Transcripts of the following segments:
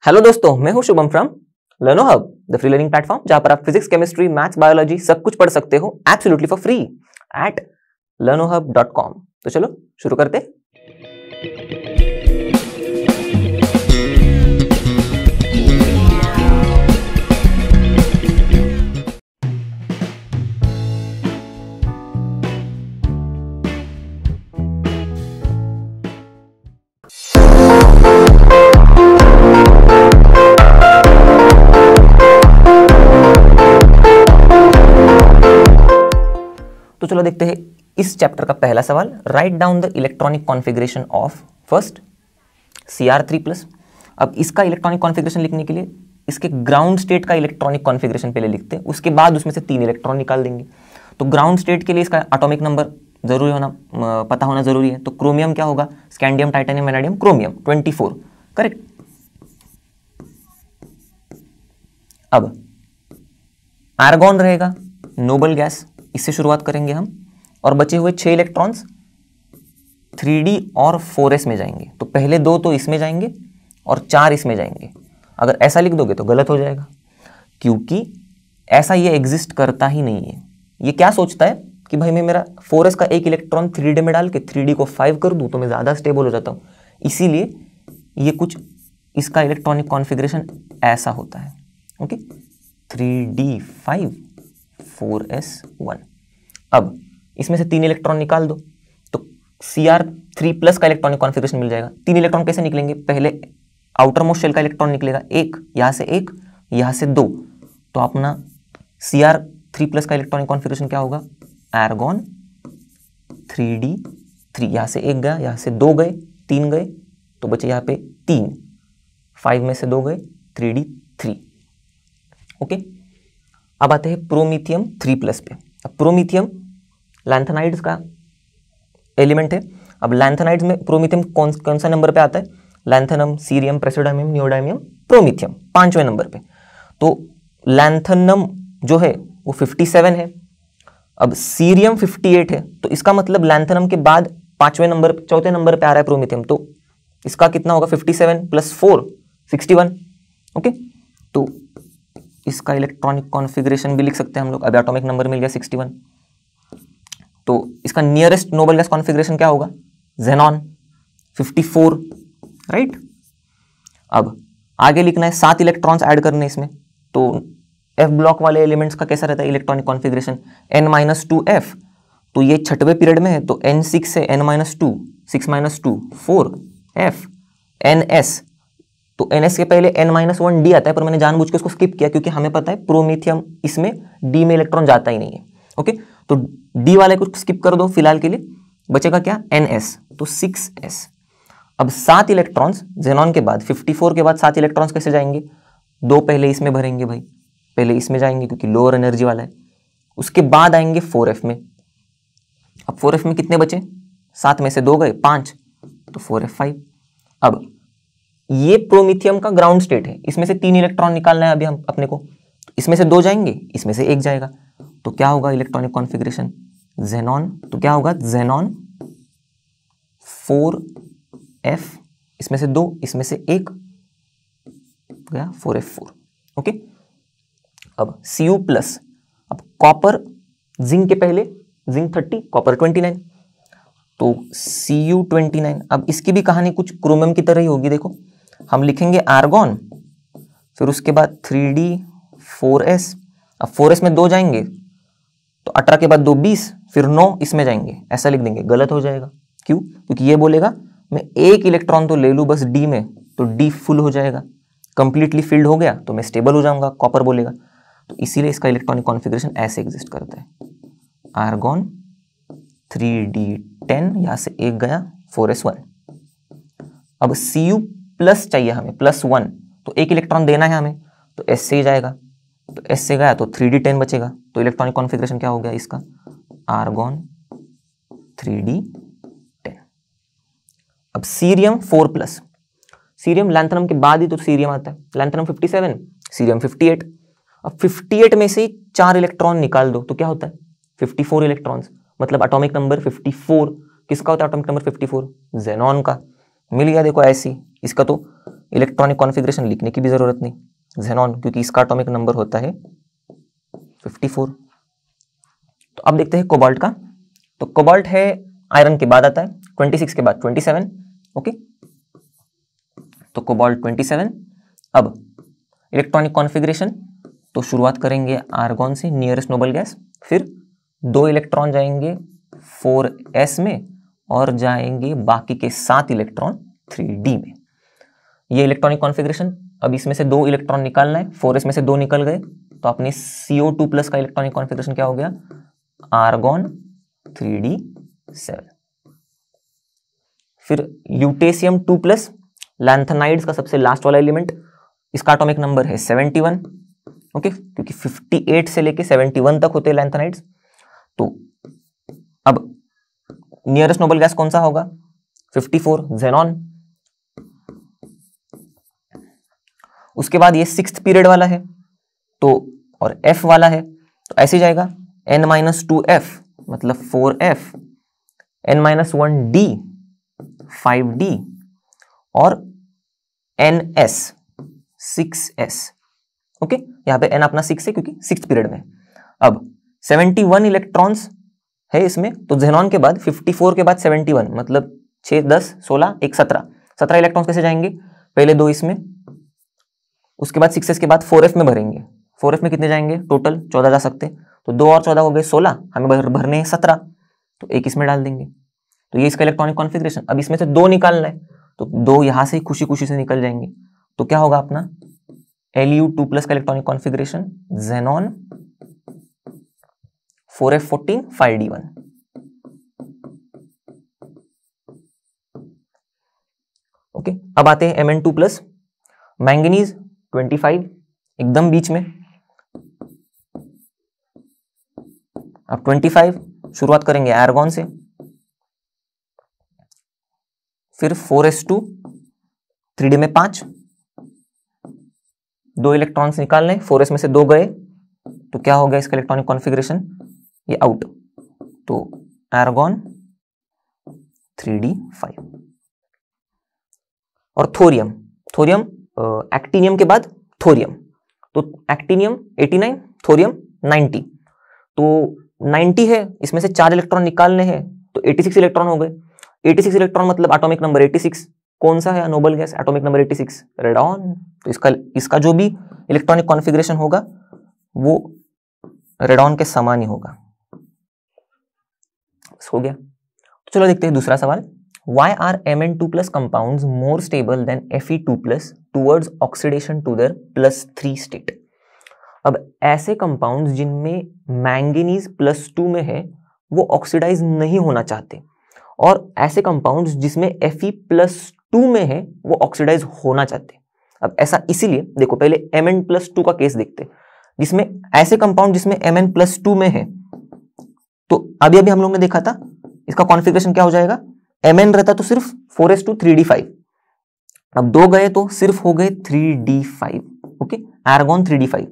Hello दोस्तों, मैं हूं Shubham from लर्नो hub, the free learning platform जहां पर आप फिजिक्स, केमिस्ट्री, मैथ्स, बायोलॉजी सब कुछ पढ़ सकते हो absolutely for free at learnohub.com। तो चलो शुरू करते। तो चलो देखते हैं इस चैप्टर का पहला सवाल। Write down the electronic configuration of first Cr3+। अब इसका इलेक्ट्रॉनिक कॉन्फ़िगरेशन लिखने के लिए इसके ग्राउंड स्टेट का इलेक्ट्रॉनिक कॉन्फ़िगरेशन पहले लिखते हैं, उसके बाद उसमें से 3 इलेक्ट्रॉन निकाल देंगे। तो ग्राउंड स्टेट के लिए इसका एटॉमिक नंबर जरूरी होना पता होना जरूरी है। तो क्रोमियम क्या होगा? Scandium, titanium, vanadium, chromium 24, correct. अब आर्गॉन रहेगा, नोबल गैस, इससे शुरुआत करेंगे हम। और बचे हुए 6 इलेक्ट्रॉन्स 3d और 4s में जाएंगे। तो पहले 2 तो इसमें जाएंगे और 4 इसमें जाएंगे। अगर ऐसा लिख दोगे तो गलत हो जाएगा, क्योंकि ऐसा ये एग्जिस्ट करता ही नहीं है। ये क्या सोचता है कि भाई मैं मेरा 4s का एक इलेक्ट्रॉन 3d में डाल के 3d को 5 कर दूं तो मैं ज़्यादा स्टेबल हो जाता हूँ। इसीलिए ये कुछ इसका इलेक्ट्रॉनिक कॉन्फ़िगरेशन ऐसा होता है। Okay, 3d5 4s1। अब इसमें से 3 इलेक्ट्रॉन निकाल दो तो Cr3+ का इलेक्ट्रॉनिक कॉन्फ़िगरेशन मिल जाएगा। 3 इलेक्ट्रॉन कैसे निकलेंगे? पहले आउटर मोस्ट शेल का इलेक्ट्रॉन निकलेगा, एक यहाँ से, एक यहाँ से 2। तो अपना Cr3+ का इलेक्ट्रॉनिक कॉन्फ़िगरेशन क्या होगा? आर्गॉन 3d3, यहाँ से 1 गया, यहाँ से 2 गए, 3 गए, तो बचे यहाँ पे 3, 5 में से 2 गए, 3d3। ओके, अब आते हैं प्रोमीथियम 3+ पे। अब प्रोमीथियम लैंथेनाइड्स का एलिमेंट है। अब लैंथेनाइड्स में प्रोमीथियम कौन सा नंबर पे आता है? Lanthanum, cerium, praseodymium, neodymium, promethium 5वें नंबर पे। तो लैंथेनम जो है वो 57 है। अब सीरियम 58 है। तो इसका मतलब लैंथेनम के बाद 5वें नंबर, 4थे नंबर पे आ रहा है प्रोमीथियम। तो इसका कितना होगा? 57 + 4 61। ओके, तो इसका इलेक्ट्रॉनिक कॉन्फ़िगरेशन भी लिख सकते हैं हम लोग। अब एटॉमिक नंबर मिल गया 61। तो इसका नियरेस्ट नोबल गैस कॉन्फ़िगरेशन क्या होगा? Xenon 54, right. अब आगे लिखना है 7 इलेक्ट्रॉन्स ऐड करने इसमें। तो F ब्लॉक वाले एलिमेंट्स का कैसा रहता है इलेक्ट्रॉनिक कॉन्फ़िगरेशन? n-2f। तो ये 6वें पीरियड में है, तो n6 से n-2, 6 - 2 4 f ns। तो ns के पहले n-1 d आता है, पर मैंने जानबूझ के उसको स्किप किया क्योंकि हमें पता है प्रोमीथियम इसमें d में इलेक्ट्रॉन जाता ही नहीं है। ओके, तो d वाले को स्किप कर दो फिलहाल के लिए, बचेगा क्या? ns, तो 6s। अब 7 इलेक्ट्रॉन्स ज़ेनॉन के बाद, 54 के बाद 7 इलेक्ट्रॉन्स कैसे जाएंगे? 2 पहले इसमें भरेंगे भाई, पहले इसमें जाएंगे क्योंकि लोअर एनर्जी वाला है। उसके बाद आएंगे 4f में। अब 4f में कितने बचे? 7 में से 2 गए, 5, तो 4f5। अब ये प्रोमीथियम का ग्राउंड स्टेट है, इसमें से 3 इलेक्ट्रॉन निकालना है अभी हम अपने को। इसमें से 2 जाएंगे, इसमें से 1 जाएगा, तो क्या होगा इलेक्ट्रॉनिक कॉन्फ़िगरेशन? ज़ेनॉन। तो क्या होगा? ज़ेनॉन 4f, इसमें से 2, इसमें से 1 गया, 4f4। ओके, अब Cu+। अब कॉपर, जिंक के पहले जिंक 30, कॉपर 29, तो Cu29। अब इसकी भी कहानी कुछ क्रोमियम की तरह ही होगी। देखो, हम लिखेंगे आर्गॉन, फिर उसके बाद 3d 4s। अब 4s में 2 जाएंगे तो 18 के बाद 2 20, फिर 9 इसमें जाएंगे, ऐसा लिख देंगे। गलत हो जाएगा, क्यों? क्योंकि ये बोलेगा मैं एक इलेक्ट्रॉन तो ले लूँ बस d में, तो d फुल हो जाएगा, कंप्लीटली फिल्ड हो गया तो मैं स्टेबल हो जाऊंगा, कॉपर बोलेगा। तो इसीलिए इसका इलेक्ट्रॉनिक कॉन्फ़िगरेशन ऐसे एग्जिस्ट करता है। आर्गॉन 3d10, यहाँ से 1 गया, 4s1। अब Cu+ चाहिए हमें, +1, तो 1 इलेक्ट्रॉन देना है हमें, तो s से ही जाएगा। तो s से गया तो 3d10 बचेगा। तो इलेक्ट्रॉनिक कॉन्फ़िगरेशन क्या हो गया इसका? Argon 3d10। अब सीरियम 4+। सीरियम लैंथेनम के बाद ही तो सीरियम आता है। Lanthanum 57, cerium 58। अब 58 में से 4 इलेक्ट्रॉन निकाल दो तो क्या होता है? 54 इलेक्ट्रॉन्स। मतलब एटॉमिक नंबर 54 किसका होता है? एटॉमिक नंबर 54 ज़ेनॉन का। मिल गया, देखो ऐसी। इसका तो इलेक्ट्रॉनिक कॉन्फ़िगरेशन लिखने की भी जरूरत नहीं, ज़ेनॉन, क्योंकि इसका एटॉमिक नंबर होता है 54। तो अब देखते हैं कोबाल्ट का। तो कोबाल्ट है आयरन के बाद आता है, 26 के बाद 27। ओके, तो कोबाल्ट 27। अब इलेक्ट्रॉनिक कॉन्फ़िगरेशन, तो शुरुआत करेंगे आर्गॉन से, नियरेस्ट नोबल गैस, फिर 2 इलेक्ट्रॉन जाएंगे 4s में और जाएंगे बाकी के 7 इलेक्ट्रॉन 3d में। ये इलेक्ट्रॉनिक कॉन्फ़िगरेशन। अब इसमें से 2 इलेक्ट्रॉन निकालना है, 4s में से 2 निकल गए, तो अपने CO2+ का इलेक्ट्रॉनिक कॉन्फ़िगरेशन क्या हो गया, आर्गॉन 3d7। फिर ल्यूटेशियम 2+, लैंथेनाइड्स का सबसे लास्ट वाला एलिमेंट, इसका एटॉमिक नंबर है 71। ओके, क्योंकि 58 से लेके 71 तक होते हैं लैंथेनाइड्स। तो अब नियरेस्ट नोबल गैस कौन सा होगा, 54, ज़ेनॉन। उसके बाद ये 6th पीरियड वाला है, तो और F वाला है, तो ऐसे जाएगा n-2f मतलब 4f, n-1d 5d और ns 6s। ओके, यहां पे n अपना 6 है क्योंकि 6th पीरियड में। अब 71 इलेक्ट्रॉन्स है इसमें, तो ज़ेनॉन के बाद 54 के बाद 71 मतलब 6 10 16 1 17 इलेक्ट्रॉन्स कैसे जाएंगे, पहले 2 इसमें, उसके बाद 6s के बाद 4f में भरेंगे। 4f में कितने जाएंगे, टोटल 14 जा सकते, तो 2 और 14 हो गए 16, हमें भरने हैं 17, तो 1 इसमें डाल देंगे। तो ये इसका इलेक्ट्रॉनिक कॉन्फ़िगरेशन। अब इसमें से 2 निकालना है, तो 2 यहां से ही खुशी खुशी से निकल जाएंगे, तो क्या होगा अपना Lu2+ का electronic configuration, xenon 4f14 5d1। Okay, अब आते हैं Mn2+, मैंगनीज 25 एकदम बीच में। अब 25 शुरुआत करेंगे आर्गॉन से, फिर 4s2 3d में 5, 2 इलेक्ट्रॉन्स निकालने, 4s में से 2 गए, तो क्या हो गया इसका इलेक्ट्रॉनिक कॉन्फ़िगरेशन, ये आउट, तो आर्गॉन 3d5। और थोरियम, थोरियम एक्टिनियम के बाद थोरियम, तो एक्टिनियम 89, थोरियम 90, तो 90 है, इसमें से 4 इलेक्ट्रॉन निकालने हैं, तो 86 इलेक्ट्रॉन हो गए। 86 इलेक्ट्रॉन मतलब एटॉमिक नंबर 86, कौन सा है noble gas, atomic number 86, radon. तो इसका जो भी इलेक्ट्रॉनिक कॉन्फ़िगरेशन होगा वो रेडॉन के समान ही होगा। हो गया, तो चलो देखते हैं दूसरा सवाल। Why are Mn2+ compounds more stable than Fe2+ towards oxidation to their +3 state? अब ऐसे कंपाउंड्स जिनमें मैंगनीज +2 में है वो ऑक्सीडाइज नहीं होना चाहते, और ऐसे कंपाउंड्स जिसमें Fe+2 में है वो ऑक्सीडाइज होना चाहते। अब ऐसा इसीलिए, देखो पहले Mn+2 का केस देखते, जिसमें ऐसे कंपाउंड जिसमें Mn+2 में है, तो अभी हम लोग ने देखा था इसका कॉन्फ़िगरेशन क्या हो जाएगा, Mn रहता तो सिर्फ 4s2 3d5, अब 2 गए तो सिर्फ हो गए 3d5। ओके, आर्गॉन 3d5,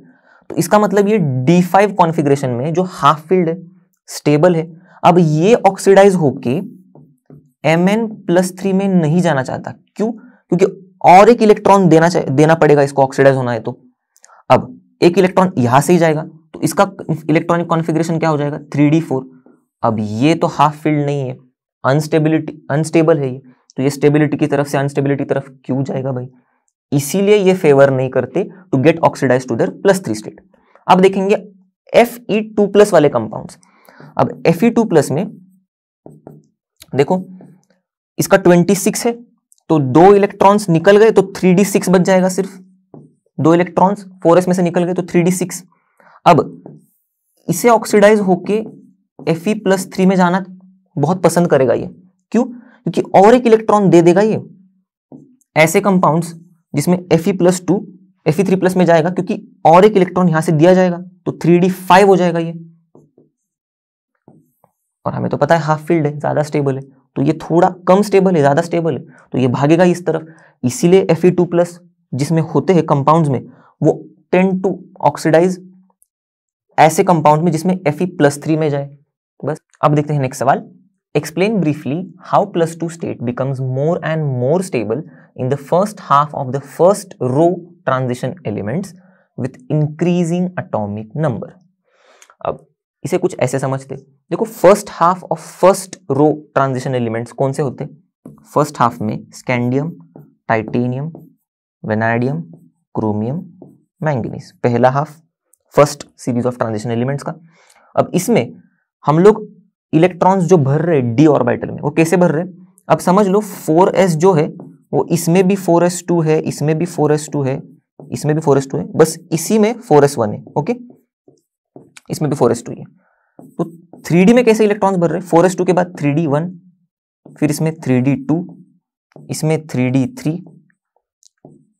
तो इसका मतलब ये d5 कॉन्फ़िगरेशन में जो हाफ फील्ड है, स्टेबल है, अब ये ऑक्सीडाइज होके Mn+3 में नहीं जाना चाहता। क्यों? क्योंकि और एक इलेक्ट्रॉन देना पड़ेगा इसको ऑक्सीडाइज होना है, तो अब एक इलेक्ट्रॉन यहां से ही जाएगा, तो इसका इलेक्ट्रॉनिक कॉन्फ़िगरेशन क्या हो जाएगा, 3d4। अब ये तो हाफ फील्ड नहीं है, अनस्टेबल है ये, तो ये स्टेबिलिटी की तरफ से अनस्टेबिलिटी तरफ क्यों जाएगा भाई, इसीलिए ये फेवर नहीं करते to get oxidise to their +3 state. अब देखेंगे Fe2+ वाले कंपाउंड्स। अब Fe2+ में देखो इसका 26 है, तो 2 इलेक्ट्रॉन्स निकल गए तो 3d6 बच जाएगा, सिर्फ 2 इलेक्ट्रॉन्स 4s में से निकल गए तो 3d6। अब इसे ऑक्सीडाइज होके Fe+3 में जाना बहुत पसंद करेगा ये, क्यों? क्योंकि और एक इलेक्ट्रॉन दे देगा ये। ऐसे कंपाउंड्स जिसमें Fe+2 Fe3+ में जाएगा, क्योंकि और एक इलेक्ट्रॉन यहां से दिया जाएगा, तो 3d5 हो जाएगा ये, और हमें तो पता है हाफ फील्ड है, ज्यादा स्टेबल है, तो ये थोड़ा कम स्टेबल है, ज्यादा स्टेबल है, तो ये भागेगा इस तरफ। इसीलिए Fe2+ जिसमें होते हैं कंपाउंड्स में वो टेंड टू ऑक्सीडाइज ऐसे कंपाउंड में जिसमें Fe+3 में जाए। बस, अब देखते हैं नेक्स्ट सवाल। Explain briefly how +2 state becomes more and more stable in the first half of the first row transition elements with increasing atomic number. अब इसे कुछ ऐसे समझते, देखो first half of first row transition elements कौन से होते? फर्स्ट हाफ में scandium, titanium, vanadium, chromium, manganese, पहला half first series of transition elements का। अब इसमें हम लोग इलेक्ट्रॉन्स जो भर रहे डी ऑर्बिटल में, वो कैसे भर रहे? अब समझ लो 4s जो है वो इसमें भी 4s2 है, इसमें भी 4s2 है, इसमें भी 4s2 है, बस इसी में 4s1 है। ओके, इसमें भी 4s2 है। तो 3D में कैसे इलेक्ट्रॉन्स भर रहे? 4s2 के बाद 3d1, फिर इसमें 3d2, इसमें 3d3,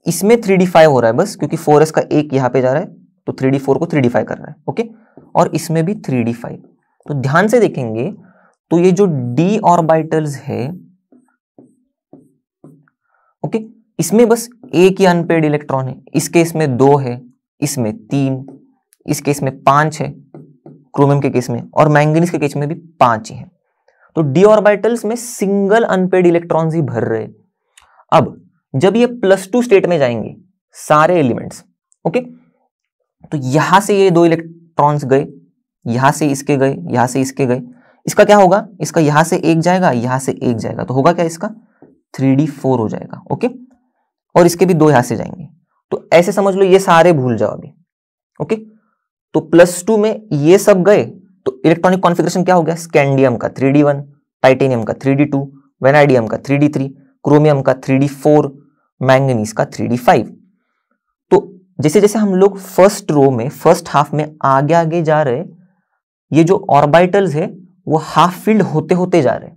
इसमें 3d5 हो रहा है बस, क्योंकि 4s का एक यहां पे जा रहा है तो 3d4 को 3d5 कर रहा है। ओके, और इसमें भी 3d5। तो ध्यान से देखेंगे तो ये जो d ऑर्बिटल्स है, ओके, इसमें बस एक ही अनपेड इलेक्ट्रॉन है। इस केस में 2 है, इसमें 3, इस केस में 5 है क्रोमियम के केस में, और मैंगनीज के केस में भी 5 ही है। तो डी ऑर्बिटल्स में सिंगल अनपेड इलेक्ट्रॉन्स ही भर रहे। अब जब ये +2 स्टेट में जाएंगे सारे एलिमेंट्स, ओके, तो यहां से ये 2 इलेक्ट्रॉन्स गए, यहां से इसके गए, यहां से इसके गए, इसका क्या होगा? इसका यहां से एक जाएगा, यहां से एक जाएगा, तो होगा क्या? इसका 3d4 हो जाएगा। ओके, और इसके भी 2 यहां से जाएंगे। तो ऐसे समझ लो ये सारे भूल जाओ अभी। ओके, तो +2 में ये सब गए तो इलेक्ट्रॉनिक कॉन्फ़िगरेशन क्या हो गया? स्कैंडियम का 3d1, टाइटेनियम का 3d2, वेनाडियम का 3d3, क्रोमियम का 3d4, मैंगनीज का 3d5। तो जैसे जैसे हम लोग फर्स्ट रो में, फर्स्ट हाफ में आगे आगे जा रहे, ये जो ऑर्बिटल्स है वो हाफ फिल्ड होते होते जा रहे।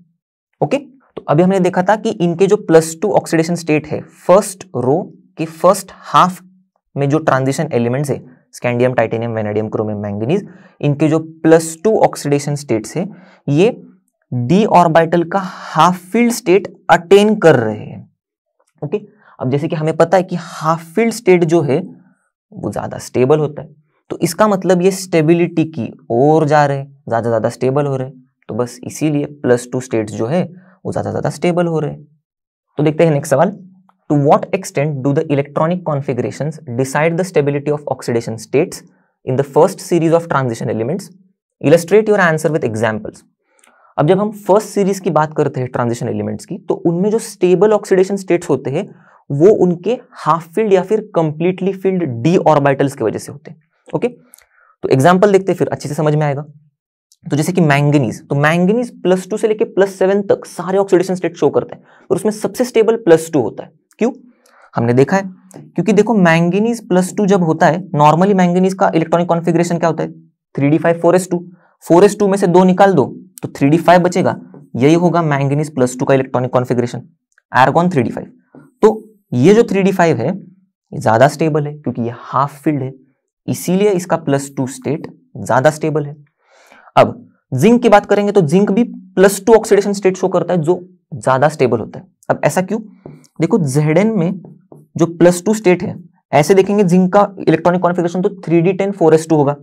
ओके, तो अभी हमने देखा था कि इनके जो +2 ऑक्सीडेशन स्टेट है फर्स्ट रो के फर्स्ट हाफ में, जो ट्रांजिशन एलिमेंट्स है scandium, titanium, vanadium, chromium, manganese, इनके जो +2 ऑक्सीडेशन स्टेट्स है ये डी ऑर्बिटल का हाफ फील्ड स्टेट अटेन कर रहे हैं। ओके, अब जैसे कि हमें पता है कि हाफ फील्ड स्टेट जो है वो ज्यादा स्टेबल होता है, तो इसका मतलब ये स्टेबिलिटी की ओर जा रहे, ज्यादा स्टेबल हो रहे, तो बस इसीलिए +2 स्टेट्स जो है वो ज्यादा स्टेबल हो रहे। तो देखते हैं नेक्स्ट सवाल। To what extent do the electronic configurations decide the stability of oxidation states in the first series of transition elements? Illustrate your answer with examples. अब जब हम फर्स्ट सीरीज की बात करते हैं ट्रांजिशन एलिमेंट्स की, तो उनमें जो स्टेबल ऑक्सीडेशन स्टेट्स होते हैं वो उनके हाफ फील्ड या फिर कंप्लीटली फील्ड डी ऑर्बिटल्स की वजह से होते हैं। ओके, तो एग्जांपल देखते हैं, फिर अच्छे से समझ में आएगा। तो जैसे कि मैंगनीज, तो मैंगनीज +2 से लेके +7 तक सारे ऑक्सीडेशन स्टेट शो करते हैं, और उसमें सबसे स्टेबल +2 होता है। क्यों? हमने देखा है, क्योंकि देखो मैंगनीज +2 जब होता है, नॉर्मली मैंगनीज का इलेक्ट्रॉनिक कॉन्फ़िगरेशन क्या होता है? 3d5 4s2, 4s2 में से 2 निकाल दो तो 3d5 बचेगा, यही होगा मैंगनीज +2 का इलेक्ट्रॉनिक कॉन्फ़िगरेशन। आर्गॉन 3d5, तो ये जो 3d5 है ये ज्यादा स्टेबल है क्योंकि ये हाफ फील्ड है, इसीलिए इसका +2 स्टेट ज्यादा स्टेबल है। अब जिंक की बात करेंगे तो जिंक भी +2 ऑक्सीडेशन स्टेट शो करता है जो ज्यादा स्टेबल होता है। अब ऐसा क्यों? देखो Zn में जो +2 स्टेट है, ऐसे देखेंगे जिंक का इलेक्ट्रॉनिक कॉन्फ़िगरेशन तो 3d10 4s2 होगा।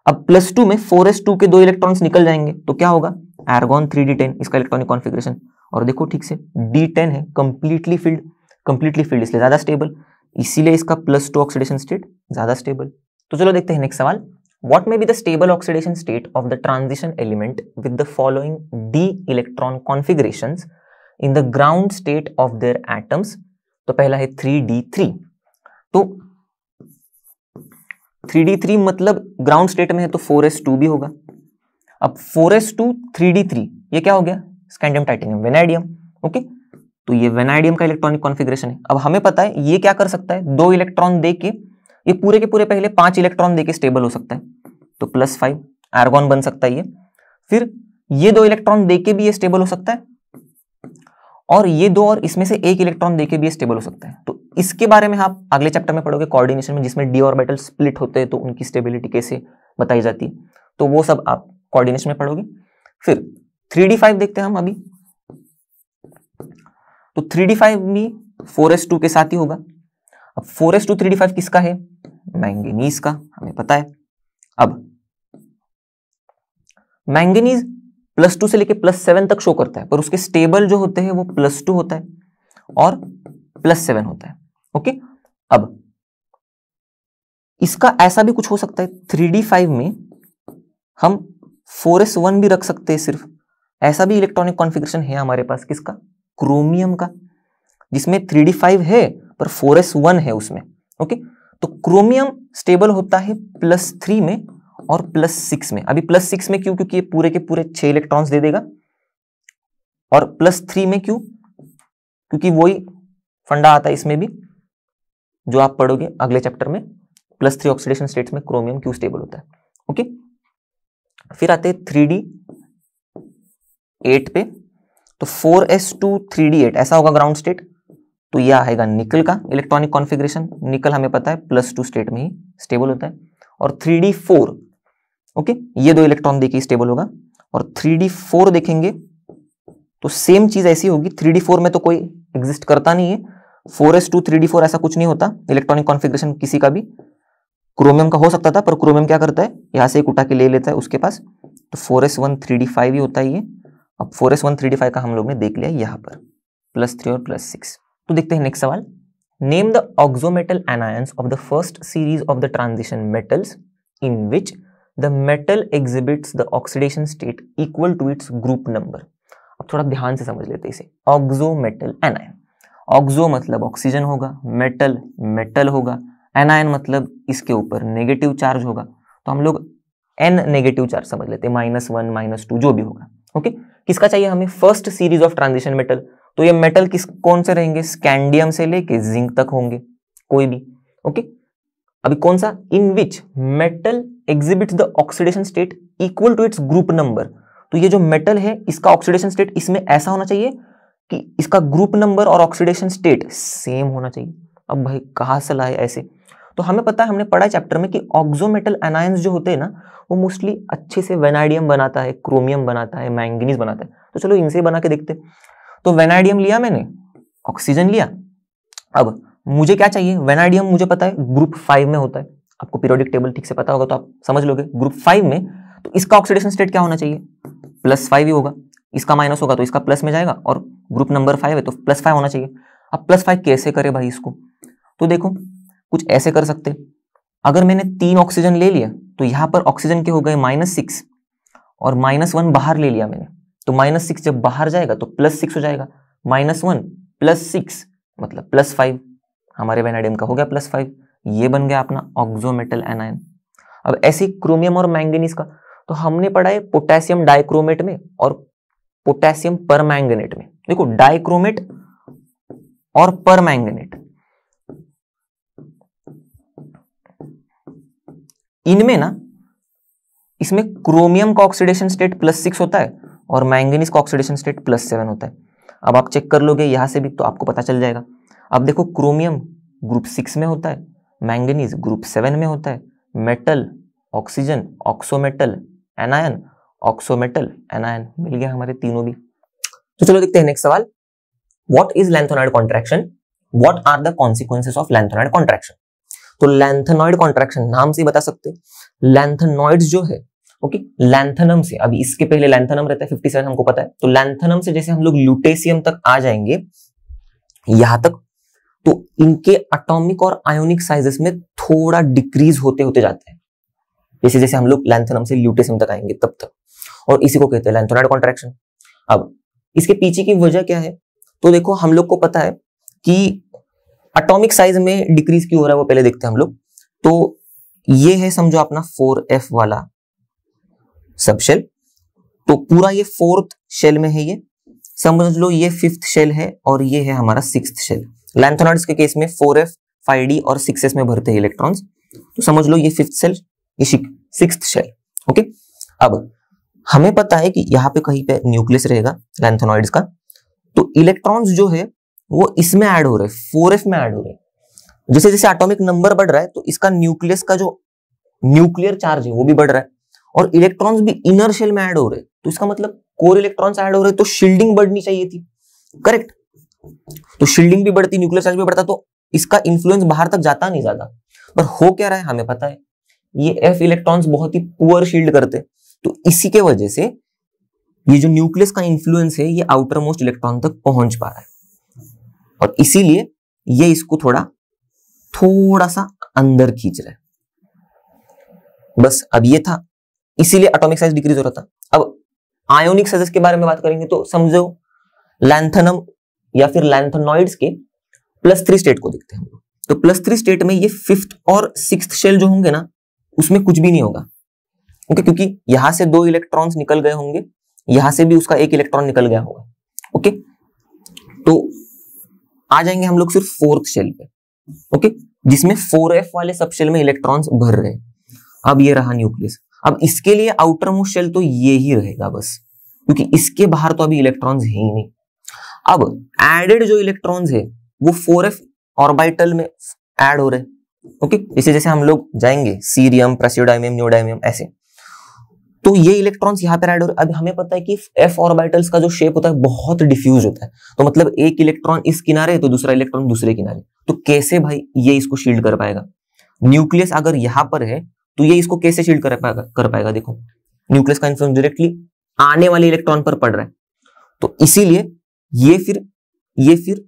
अब +2 में 4s2 के 2 इलेक्ट्रॉन्स निकल जाएंगे तो क्या होगा? आर्गॉन 3d10 इसका इलेक्ट्रॉनिक कॉन्फ़िगरेशन, और देखो ठीक से d10 है, कंप्लीटली फील्ड इसलिए ज्यादा स्टेबल, इसीलिए इसका +2 ऑक्सीडेशन स्टेट ज्यादा स्टेबल। तो चलो देखते हैं नेक्स्ट सवाल। What may be the stable oxidation state of the transition element with the following d electron configurations in the ground state of their atoms? तो पहला है 3d3, तो 3d3 मतलब ग्राउंड स्टेट में है तो 4s2 भी होगा। अब 4s2 3d3 ये क्या हो गया? Scandium, titanium, vanadium. ओके, तो ये वेनाडियम का इलेक्ट्रॉनिक कॉन्फ़िगरेशन है। अब हमें पता है ये क्या कर सकता है, 2 इलेक्ट्रॉन देके ये पूरे के पूरे पहले 5 इलेक्ट्रॉन देके स्टेबल हो सकता है, तो +5 आर्गॉन बन सकता है ये। फिर ये 2 इलेक्ट्रॉन देके भी ये स्टेबल हो सकता है, और ये 2 और इसमें से 1 इलेक्ट्रॉन देके भी ये स्टेबल हो सकता है। तो इसके बारे में आप अगले चैप्टर में पढ़ोगे, कोऑर्डिनेशन में, जिसमें डी ऑर्बिटल स्प्लिट होते हैं तो उनकी स्टेबिलिटी कैसे बताई जाती है, तो वो सब आप कोऑर्डिनेशन में पढ़ोगे। फिर 3d5 देखते हैं हम अभी। तो 3d5 भी 4s2 के साथ ही होगा। अब 4s2 3d5 किसका है? मैंगनीज का, हमें पता है। अब मैंगनीज +2 से लेके +7 तक शो करता है, पर उसके स्टेबल जो होते हैं वो +2 होता है, और +7 होता है। ओके, अब इसका ऐसा भी कुछ हो सकता है 3d5 में हम 4s1 भी रख सकते हैं सिर्फ, ऐसा भी इलेक्ट्रॉनिक कॉन्फ़िगरेशन है हमारे पास किसका, क्रोमियम का, जिसमें 3d5 है पर 4s1 है उसमें। ओके, तो क्रोमियम स्टेबल होता है +3 में और +6 में। अभी +6 में क्यों, क्योंकि ये पूरे के पूरे 6 इलेक्ट्रॉन्स दे देगा, और +3 में क्यों, क्योंकि वही फंडा आता है इसमें भी जो आप पढ़ोगे अगले चैप्टर में, +3 ऑक्सीडेशन स्टेट्स में क्रोमियम क्यों स्टेबल होता है। ओके, फिर आते हैं 3d8 पे, तो 4s2 3d8 ऐसा होगा ग्राउंड स्टेट, तो यह आएगा निकल का इलेक्ट्रॉनिक कॉन्फ़िगरेशन। निकल हमें पता है +2 स्टेट में ही स्टेबल होता है। और 3d4, ओके, ये 2 इलेक्ट्रॉन देखिए स्टेबल होगा। और 3d4 देखेंगे तो सेम चीज ऐसी होगी, 3d4 में तो कोई एग्जिस्ट करता नहीं है, 4s2 3d4 ऐसा कुछ नहीं होता इलेक्ट्रॉनिक कॉन्फ़िगरेशन किसी का भी। क्रोमियम का हो सकता था, पर क्रोमियम क्या करता है, यहां से एक उठा के ले लेता है उसके पास, तो 4s1 3d5 ही होता है ये। अब 4s1 3d5 का हम लोग ने देख लिया यहाँ पर, +3 और +6। तो देखते हैं नेक्स्ट सवाल, name the oxometal anions of the first series of the transition metals in which the metal exhibits the oxidation state equal to its group number. अब थोड़ा ध्यान से समझ लेते हैं इसे, ऑक्सोमेटल एनायन, ऑक्सो मतलब ऑक्सीजन होगा, मेटल मेटल होगा, एनायन मतलब इसके ऊपर नेगेटिव चार्ज होगा, तो हम लोग n नेगेटिव चार्ज समझ लेते हैं, -1 -2 जो भी होगा। ओके, किसका चाहिए हमें, first series of transition metal, तो ये मेटल कौन से रहेंगे, स्कैंडियम से लेके जिंक तक होंगे कोई भी। ओके, अभी कौन सा, in which metal exhibits the oxidation state equal to its group number, तो ये जो मेटल है इसका ऑक्सीडेशन स्टेट इसमें ऐसा होना चाहिए कि इसका ग्रुप नंबर और ऑक्सीडेशन स्टेट सेम होना चाहिए। अब भाई कहां से लाए ऐसे, तो हमें पता है, हमने पढ़ा है चैप्टर में कि ऑक्सोमेटल एनायंस जो होते हैं ना, वो मोस्टली अच्छे से वेनाडियम बनाता है, क्रोमियम बनाता है, मैंगनीज बनाता है। तो चलो इनसे बना के देखते। तो वेनाडियम लिया मैंने, ऑक्सीजन लिया, अब मुझे क्या चाहिए, वेनाडियम मुझे पता है ग्रुप 5 में होता है, आपको पीरियोडिक टेबल ठीक से पता होगा तो आप समझ लोगे, ग्रुप 5 में, तो इसका ऑक्सीडेशन स्टेट क्या होना चाहिए, +5 ही होगा, इसका माइनस होगा तो इसका प्लस में जाएगा, और ग्रुप नंबर 5 है तो +5 होना चाहिए। अब +5 कैसे करे भाई इसको, तो देखो कुछ ऐसे कर सकते, अगर मैंने 3 ऑक्सीजन ले लिया तो यहां पर ऑक्सीजन के हो गए -6 और -1 बाहर ले लिया मैंने, तो -6 जब बाहर जाएगा तो +6 हो जाएगा, -1 +6 मतलब +5, हमारे वेनाडियम का हो गया +5, ये बन गया अपना ऑक्सोमेटल एनायन। अब ऐसे क्रोमियम और मैंगनीज का तो हमने पढ़ा है पोटेशियम डाइक्रोमेट में और पोटेशियम परमैंगनेट में। देखो डाइक्रोमेट और परमैंगनेट, इनमें ना, इसमें क्रोमियम का ऑक्सीडेशन स्टेट +6 होता है और मैंगनीज का ऑक्सीडेशन स्टेट +7 होता है। अब आप चेक कर लोगे यहां से भी तो आपको पता चल जाएगा। अब देखो क्रोमियम ग्रुप 6 में होता है, मैंगनीज ग्रुप 7 में होता है, मेटल ऑक्सीजन ऑक्सोमेटल एनायन ऑक्सोमेटल एनायन, मिल गया हमारे तीनों भी। तो चलो देखते हैं नेक्स्ट सवाल, what is lanthanoid contraction, what are the consequences of lanthanoid contraction. तो लैंथेनॉइड कॉन्ट्रैक्शन नाम से बता सकते, लैंथेनॉइड्स जो है, ओके, लैंथेनम से, अभी इसके पहले लैंथेनम रहता है 57 हमको पता है, तो लैंथेनम से जैसे हम लोग ल्यूटेशियम तक आ जाएंगे यहां तक, तो इनके एटॉमिक और आयोनिक साइजेस में थोड़ा डिक्रीज होते होते जाते हैं, जैसे जैसे हम लोग लैंथेनम से ल्यूटेशियम तक आएंगे तब तक, और इसी को कहते हैं लैंथेनॉइड कॉन्ट्रैक्शन। अब इसके पीछे की वजह क्या है, तो देखो हम लोग को पता है कि एटॉमिक साइज में डिक्रीज क्यों हो रहा है वो पहले देखते हैं हम लोग। तो ये है समझो अपना 4f वाला सब शेल, तो पूरा ये 4th शेल में है, ये समझ लो ये 5th शेल है और ये है हमारा 6th शेल। लैंथेनॉइड्स के केस में 4f 5d और 6s में भरते हैं इलेक्ट्रॉन्स, तो समझ लो ये 5th शेल, ये 6th शेल। ओके, अब हमें पता है कि यहाँ पे कहीं पे न्यूक्लियस रहेगा लैंथेनॉइड्स का, तो इलेक्ट्रॉन्स जो है वो इसमें ऐड हो रहे हैं, 4f में ऐड हो रहे हैं। जैसे जैसे एटॉमिक नंबर बढ़ रहा है तो इसका न्यूक्लियस का जो न्यूक्लियर चार्ज है वो भी बढ़ रहा है, और इलेक्ट्रॉन्स भी इनर शेल में ऐड हो रहे हैं, तो इसका मतलब कोर इलेक्ट्रॉन्स ऐड हो रहे हैं, तो शील्डिंग बढ़नी चाहिए थी, करेक्ट। तो शील्डिंग भी बढ़ती, न्यूक्लियर चार्ज भी बढ़ता, तो इसका इन्फ्लुएंस बाहर तक जाता नहीं ज्यादा। पर हो क्या रहा है हमें पता है, ये f इलेक्ट्रॉन्स बहुत ही पुअर शील्ड करते, तो इसी के वजह से ये जो न्यूक्लियस का इन्फ्लुएंस है ये आउटर मोस्ट इलेक्ट्रॉन तक पहुंच पा रहा है, और इसीलिए ये इसको थोड़ा सा अंदर खींच रहा है, बस। अब ये था, इसीलिए एटॉमिक साइज डिक्रीज हो रहा था। अब आयोनिक साइजेस के बारे में बात करेंगे तो समझो लैंथनम या फिर लैंथेनॉइड्स के +3 स्टेट को देखते हैं हम लोग। तो +3 स्टेट में ये 5th और 6th शेल जो होंगे ना, उसमें कुछ भी नहीं होगा, ओके, क्योंकि यहां से 2 इलेक्ट्रॉन्स निकल गए होंगे, यहां से भी उसका 1 इलेक्ट्रॉन निकल गया होगा, ओके। तो आ जाएंगे हम लोग सिर्फ 4th शेल पे, ओके, जिसमें 4f वाले सब शेल में इलेक्ट्रॉन्स भर रहे। अब ये रहा न्यूक्लियस। अब इसके लिए आउटर मोस्ट शेल तो ये ही रहेगा बस, क्योंकि इसके बाहर तो अभी इलेक्ट्रॉन्स है ही नहीं। अब एडेड जो इलेक्ट्रॉन्स है वो 4f ऑर्बिटल में ऐड हो रहे, ओके। इसे जैसे हम लोग जाएंगे सीरियम, प्रेसियोडाइमियम, नियोडाइमियम, ऐसे, तो ये इलेक्ट्रॉन्स यहाँ पर ऐड हो रहे। अब हमें पता है कि f ऑर्बिटल्स का जो शेप होता है बहुत डिफ्यूज होता है, तो मतलब एक इलेक्ट्रॉन इस किनारे तो दूसरा इलेक्ट्रॉन दूसरे किनारे, तो कैसे भाई ये इसको शील्ड कर पाएगा? न्यूक्लियस अगर यहाँ पर है तो ये इसको कैसे शील्ड कर पाएगा? देखो, न्यूक्लियस का इन्फ्लुएंस डायरेक्टली आने वाले इलेक्ट्रॉन पर पड़ रहा है, तो इसीलिए ये फिर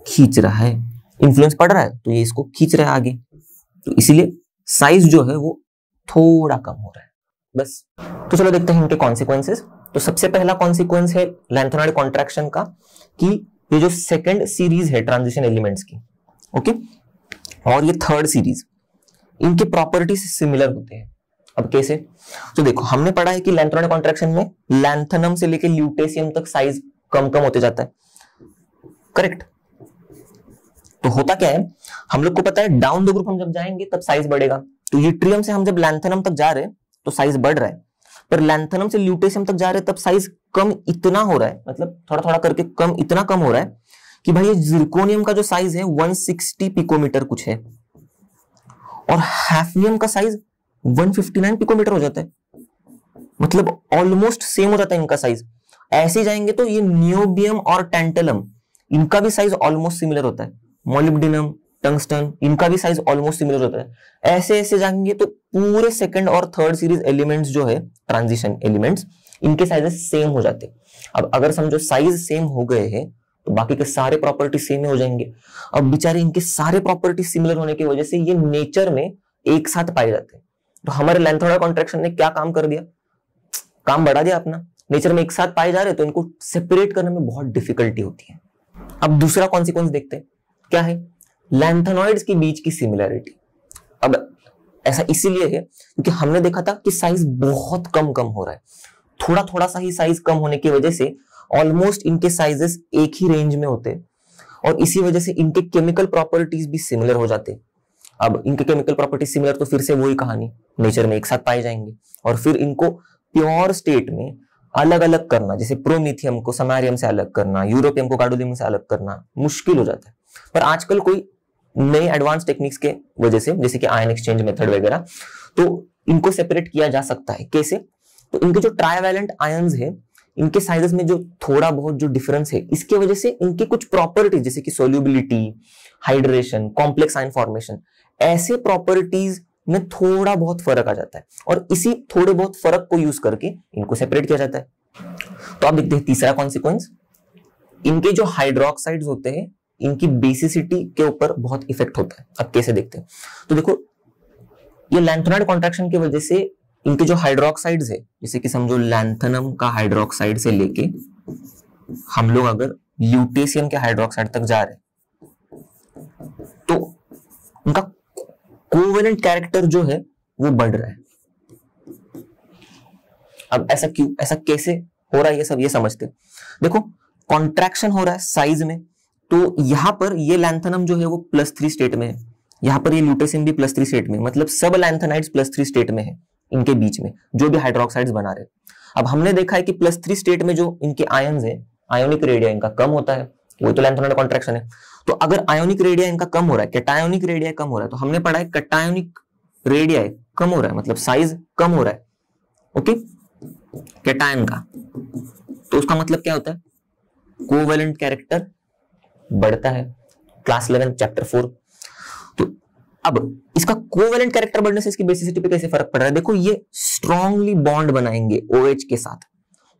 खींच रहा है, इन्फ्लुएंस पड़ रहा है तो ये इसको खींच रहा है आगे, तो इसीलिए साइज जो है वो थोड़ा कम हो रहा है, बस। तो चलो देखते हैं इनके कॉन्सिक्वेंसेस। तो सबसे पहला कॉन्सिक्वेंस है लैंथेनॉइड कॉन्ट्रैक्शन का, कि ये जो सेकंड सीरीज है ट्रांजिशन एलिमेंट्स की, ओके, और ये थर्ड सीरीज, इनके प्रॉपर्टीज सिमिलर होते हैं। अब कैसे? तो देखो, हमने पढ़ा है कि लैंथेनॉइड कॉन्ट्रैक्शन में लैंथेनम से लेके ल्यूटेशियम तक साइज कम होते जाता है, करेक्ट? तो होता क्या है, हम लोग को पता है डाउन द ग्रुप हम जब जाएंगे तब साइज बढ़ेगा। तो यूट्रियम से हम जब लैंथेनम तक जा रहे हैं तो साइज बढ़ रहा है, पर लैंथेनम से ल्यूटेशियम तक जा रहे हैं तब साइज कम इतना हो रहा है, मतलब थोड़ा थोड़ा करके इतना कम हो रहा है कि भाई ये जिरकोनियम का जो साइज है 160 पिकोमीटर कुछ है, और हैफनियम का साइज 159 पिकोमीटर हो जाता है, मतलब ऑलमोस्ट सेम हो जाता है इनका साइज। ऐसे जाएंगे तो ये नियोबियम और टैंटलम, इनका भी साइज ऑलमोस्ट सिमिलर होता है। मोलिब्डेनम, टंगस्टन, इनका भी साइज ऑलमोस्ट सिमिलर होता है। ऐसे ऐसे जाएंगे तो पूरे सेकंड और थर्ड सीरीज एलिमेंट्स जो है ट्रांजिशन एलिमेंट्स, इनके साइजेस सेम हो जाते हैं। अब अगर समझो साइज सेम हो गए हैं तो बाकी के सारे प्रॉपर्टी सेम हो जाएंगे। अब बेचारे इनके सारे प्रॉपर्टी सिमिलर होने की वजह से ये नेचर में एक साथ पाए जाते हैं। तो हमारे लैंथेनॉइड कॉन्ट्रैक्शन ने क्या काम कर दिया? काम बढ़ा दिया अपना। नेचर में एक साथ पाए जा रहे तो इनको सेपरेट करने में बहुत डिफिकल्टी होती है। अब दूसरा कॉन्सिक्वेंस देखते हैं, क्या है? लैंथेनॉइड्स के बीच की सिमिलरिटी। अब ऐसा इसीलिए है क्योंकि हमने देखा था कि साइज बहुत कम हो रहा है, थोड़ा थोड़ा सा ही साइज कम होने की वजह से ऑलमोस्ट इनके साइजेस एक ही रेंज में होते हैं, और इसी वजह से इनके केमिकल प्रॉपर्टीज भी सिमिलर हो जाते हैं। अब इनके केमिकल प्रॉपर्टीज सिमिलर तो फिर से वही कहानी, नेचर में एक साथ पाए जाएंगे, और फिर इनको प्योर स्टेट में अलग अलग करना, जैसे प्रोमीथियम को समारियम से अलग करना, यूरोपियम को गाडोलियम से अलग करना मुश्किल हो जाता है। पर आजकल कोई नए एडवांस टेक्निक्स के वजह से, जैसे कि आयन एक्सचेंज मेथड वगैरह, तो इनको सेपरेट किया जा सकता है। कैसे? तो इनके जो ट्राइवैलेंट आयंस है, इनके साइजेस में जो थोड़ा बहुत जो डिफरेंस है, इसके वजह से इनकी कुछ प्रॉपर्टीज जैसे कि solubility, hydration, complex ion formation, ऐसे प्रॉपर्टीज में थोड़ा बहुत फर्क आ जाता है, और इसी थोड़े बहुत फर्क को यूज करके इनको सेपरेट किया जाता है। तो आप देखते हैं तीसरा कॉन्सिक्वेंस, इनके जो हाइड्रोक्साइड्स होते हैं, इनकी बेसिसिटी के ऊपर बहुत इफेक्ट होता है। अब कैसे देखते हैं? तो देखो, ये लैंथेनॉइड कॉन्ट्रैक्शन की वजह से इनके जो हाइड्रोक्साइड्स है, जैसे कि समझो लैंथेनम का हाइड्रोक्साइड से लेके हम लोग अगर ल्यूटेशियम के हाइड्रोक्साइड तक जा रहे हैं, तो उनका कोवेलेंट कैरेक्टर जो है वो बढ़ रहा है। अब ऐसा क्यों, ऐसा कैसे हो रहा है, ये सब ये समझते हैं। देखो, कॉन्ट्रैक्शन हो रहा है साइज में, तो यहां पर ये लैंथेनम जो है वो +3 स्टेट में है, यहां पर ये ल्यूटेशियम भी +3 स्टेट में, मतलब सब लैंथेनाइड्स +3 स्टेट में है इनके बीच में, जो भी हाइड्रोक्साइड्स बना रहे। अब हमने देखा है कि +3 स्टेट में जो इनके आयंस है, आयोनिक रेडिया इनका कम होता है, वो तो लैंथेनॉइड कॉन्ट्रैक्शन है। तो अगर आयोनिक रेडिया इनका कम हो रहा है, कैटायोनिक रेडिया कम हो रहा है, तो हमने पढ़ा है कैटायोनिक रेडिया कम हो रहा है, मतलब साइज कम हो रहा है, ओके, कैटायन का। तो उसका मतलब क्या होता है? कोवेलेंट कैरेक्टर बढ़ता है, क्लास 11 चैप्टर 4। तो अब इसका कोवेलेंट कैरेक्टर बढ़ने से इसकी बेसिसिटी पे कैसे फर्क पड़ रहा है? देखो, ये स्ट्रांगली बॉन्ड बनाएंगे OH के साथ,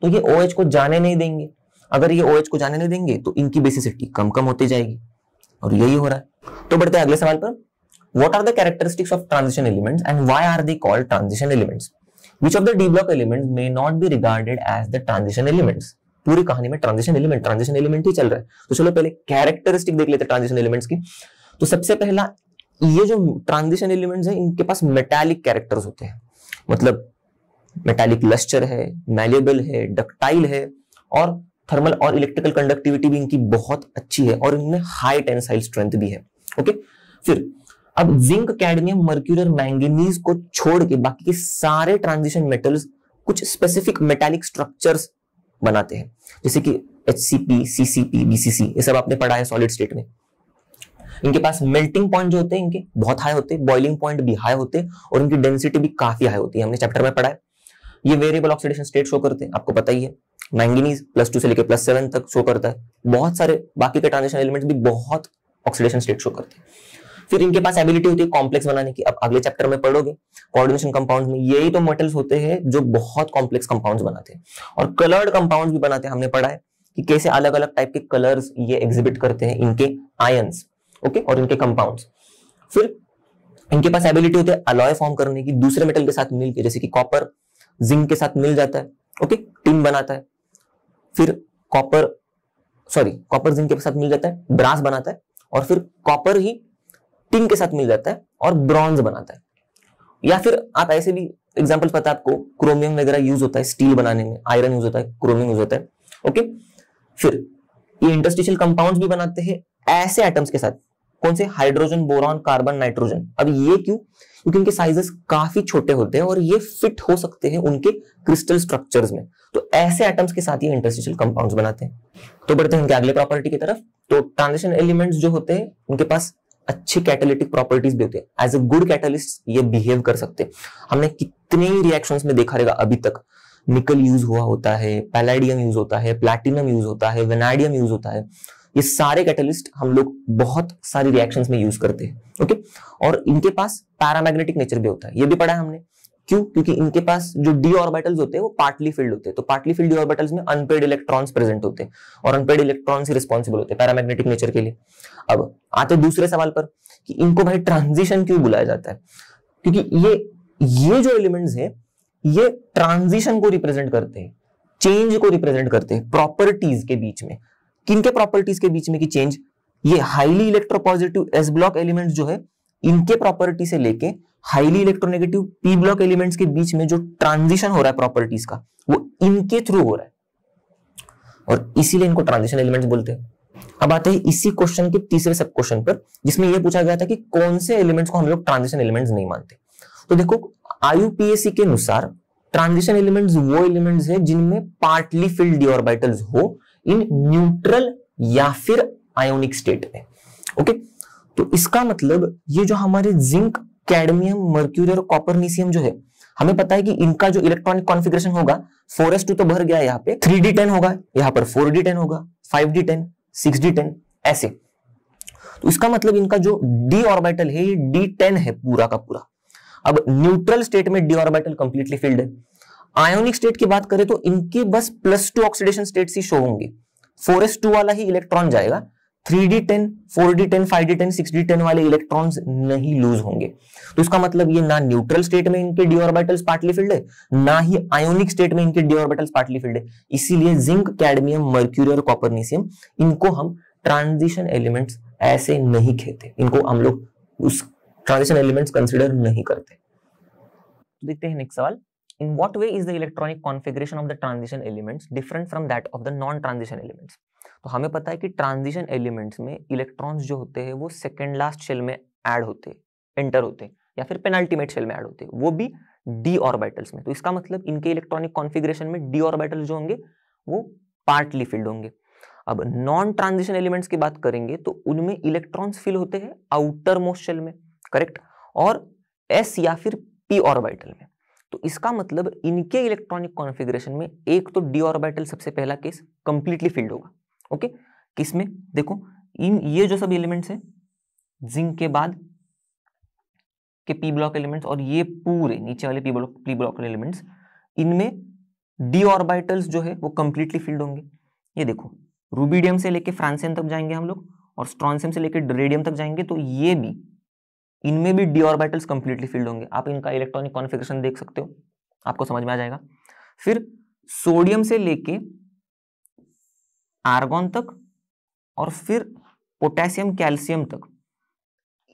तो ये OH को जाने नहीं देंगे। अगर ये OH को जाने नहीं देंगे तो इनकी बेसिसिटी कम होती जाएगी, और यही हो रहा है। तो बढ़ते हैं अगले सवाल पर। What are the characteristics of transition elements and why are they called transition elements? Which of the D block elements may not be regarded as the transition elements? पूरी कहानी में ट्रांजिशन एलिमेंट ही चल रहा है। तो चलो पहले कैरेक्टरिस्टिक देख लेते हैं ट्रांजिशन एलिमेंट्स की। तो सबसे पहला, ये जो ट्रांजिशन एलिमेंट्स है इनके पास मेटालिक कैरेक्टर्स होते हैं, मतलब मेटालिक लस्टर है, मैलेबल है, डक्टाइल है, और थर्मल और इलेक्ट्रिकल कंडक्टिविटी भी इनकी बहुत अच्छी है, और इनमें हाई टेंसाइल स्ट्रेंथ भी है। ओके, फिर अब जिंक, कैडमियम, मर्क्यूरी और मैंगनीज को छोड़ के बाकी के सारे ट्रांजिशन मेटल्स कुछ स्पेसिफिक मेटालिक स्ट्रक्चर्स बनाते हैं, जैसे कि HCP, CCP, BCC, ये सब आपने पढ़ा है सॉलिड स्टेट में। इनके पास मेल्टिंग पॉइंट जो होते हैं इनके बहुत हाई होते हैं, बॉइलिंग पॉइंट भी हाई होते हैं, और इनकी डेंसिटी भी काफी हाई होती है, हमने चैप्टर में पढ़ा है। ये वेरिएबल ऑक्सीडेशन स्टेट शो करते हैं, आपको पता ही है। मैंगनीज +2 से लेकर +7 तक शो करता है। बहुत सारे बाकी के ट्रांजिशन एलिमेंट्स भी बहुत ऑक्सीडेशन स्टेट शो करते हैं। फिर इनके पास एबिलिटी होती है कॉम्प्लेक्स बनाने की। अब अगले चैप्टर में पढ़ोगे कोऑर्डिनेशन कंपाउंड्स में, यही तो मेटल्स होते हैं जो बहुत कॉम्प्लेक्स कंपाउंड्स बनाते हैं, और कलर्ड कंपाउंड्स भी बनाते हैं। हमने पढ़ा है कि कैसे अलग अलग टाइप के कलर्स ये एग्जिबिट करते हैं, इनके आयंस, ओके, और इनके कंपाउंड्स। फिर इनके पास एबिलिटी होती है अलॉय फॉर्म करने की, दूसरे मेटल के साथ मिलकर, जैसे कि कॉपर जिंक के साथ मिल जाता है, ओके, टिन बनाता है। फिर कॉपर जिंक के साथ मिल जाता है, ब्रास बनाता है, और फिर कॉपर ही टिन के साथ मिल जाता है और ब्रॉन्ज बनाता है। या फिर आप ऐसे भी एग्जांपल पता है आपको, क्रोमियम वगैरह यूज होता है स्टील बनाने में, आयरन यूज होता है, क्रोमियम यूज होता है, ओके। फिर ये इंटरस्टिशियल कंपाउंड्स भी बनाते हैं ऐसे एटम्स के साथ, कौन से? Hydrogen, boron, carbon, nitrogen. अब ये क्यों? क्योंकि इनके साइजेस काफी छोटे होते हैं और ये फिट हो सकते हैं उनके क्रिस्टल स्ट्रक्चर्स में, तो ऐसे एटम्स के साथ ये इंटरस्टिशियल कंपाउंड्स बनाते हैं। तो बढ़ते हैं इनके अगले प्रॉपर्टी की तरफ। तो ट्रांजिशन एलिमेंट्स जो होते हैं उनके पास अच्छी कैटालिटिक प्रॉपर्टीज भी होती है। एज ए गुड कैटालिस्ट ये बिहेव कर सकते हैं। हमने कितने ही रिएक्शंस में देखा रहेगा अभी तक, निकल यूज हुआ होता है, पैलेडियम यूज होता है, प्लैटिनम यूज होता है, वेनाडियम यूज होता है। ये सारे कैटालिस्ट हम लोग बहुत सारी रिएक्शंस में यूज करते हैं, ओके। और इनके पास पैरामैग्नेटिक नेचर भी होता है, ये भी पढ़ा है हमने। क्यों? क्योंकि इनके पास जो डी ऑर्बिटल्स होते हैं वो पार्टली फिल्ड होते हैं, तो पार्टली फिल्ड डी ऑर्बिटल्स में अनपेड इलेक्ट्रॉन्स प्रेजेंट होते हैं, और अनपेड इलेक्ट्रॉन्स ही रिस्पॉन्सिबल होते हैं पैरामैग्नेटिक नेचर के लिए। अब आते दूसरे सवाल पर कि इनको भाई ट्रांजिशन क्यों बुलाया जाता है? क्योंकि ये जो एलिमेंट्स है ये ट्रांजिशन को रिप्रेजेंट करते हैं, चेंज को रिप्रेजेंट करते हैं प्रॉपर्टीज के बीच में। किनके प्रॉपर्टीज के बीच में की चेंज? ये highly electropositive S block elements जो है इनके प्रॉपर्टी से लेके highly electronegative P block elements के बीच में जो ट्रांजिशन हो रहा है प्रॉपर्टीज का, वो इनके थ्रू हो रहा है, और इसीलिए इनको ट्रांजिशन एलिमेंट्स बोलते हैं। अब आते हैं इसी क्वेश्चन के तीसरे सब क्वेश्चन पर, जिसमें यह पूछा गया था कि कौन से एलिमेंट्स को हम लोग ट्रांजिशन एलिमेंट्स नहीं मानते। तो देखो, IUPAC के अनुसार ट्रांजिशन एलिमेंट्स वो एलिमेंट्स है जिनमें पार्टली फिल्ड डी ऑर्बिटल्स हो इन न्यूट्रल या फिर आयोनिक स्टेट में, ओके। तो इसका मतलब ये जो हमारे जिंक, कैडमियम, मर्क्यूरी और कॉपरनीशियम जो है, हमें पता है कि इनका जो इलेक्ट्रॉनिक कॉन्फ़िगरेशन होगा 4s2 तो भर गया, यहाँ पे 3d10 होगा, यहाँ पर 4d10 होगा, 5d10, 6d10 ऐसे। तो इसका मतलब इनका जो d ऑर्बिटल है ये d10 है पूरा का पूरा। अब न्यूट्रल स्टेट में d ऑर्बिटल कंप्लीटली फिल्ड है। आयोनिक स्टेट की बात करें तो इनके बस +2 ऑक्सीडेशन स्टेट्स ही शो होंगे, 4s2 वाला ही इलेक्ट्रॉन जाएगा, 3d10, 4d10, 5d10, 6d10 वाले इलेक्ट्रॉन्स नहीं लूज होंगे। तो इसका मतलब ये ना न्यूट्रल स्टेट में इनके डी ऑर्बिटल्स पार्टली फिल्ड है, ना ही आयोनिक स्टेट में इनके डी ऑर्बिटल्स पार्टली फिल्ड है। इसीलिए जिंक, कैडमियम, मर्क्यूरी और कॉपरनीशियम, इनको हम ट्रांजिशन एलिमेंट्स ऐसे नहीं कहते, इनको हम लोग उस ट्रांजिशन एलिमेंट्स कंसिडर नहीं करते। देखते हैं नेक्स्ट सवाल। In what way is the electronic configuration of the transition elements different from that of the non-transition elements? तो हमें पता है कि ट्रांजिशन एलिमेंट्स में इलेक्ट्रॉन्स जो होते हैं वो सेकेंड लास्ट शेल में ऐड होते हैं, एंटर होते हैं, या फिर पेनल्टीमेट शेल में ऐड होते हैं, वो भी डी ऑर्बिटल्स में। तो इसका मतलब इनके इलेक्ट्रॉनिक कॉन्फ़िगरेशन में डी ऑर्बिटल्स जो होंगे वो पार्टली फिल्ड होंगे। अब नॉन ट्रांजिशन एलिमेंट्स की बात करेंगे तो उनमें इलेक्ट्रॉन्स फिल होते हैं आउटर मोस्ट शेल में, करेक्ट, और एस या फिर पी ऑर्बिटल में। तो इसका मतलब इनके इलेक्ट्रॉनिक कॉन्फ़िगरेशन में एक तो डी ऑर्बिटल सबसे पहला केस कंप्लीटली फिल्ड होगा, ओके। किसमें? देखो, ये जो सब एलिमेंट्स हैं जिंक के बाद के पी ब्लॉक एलिमेंट्स और ये पूरे नीचे वाले पी ब्लॉक एलिमेंट्स, इनमें डी ऑर्बिटल्स जो है वो कंप्लीटली फिल्ड होंगे। ये देखो, रूबिडियम से लेके फ्रांसियम तक जाएंगे हम लोग, और स्ट्रॉन्शियम से लेकर रेडियम तक जाएंगे तो ये भी, इनमें भी डी ऑर्बिटल्स कंप्लीटली फिल्ड होंगे। आप इनका इलेक्ट्रॉनिक कॉन्फ़िगरेशन देख सकते हो, आपको समझ में आ जाएगा। फिर सोडियम से लेके आर्गॉन तक और फिर पोटेशियम कैल्शियम तक,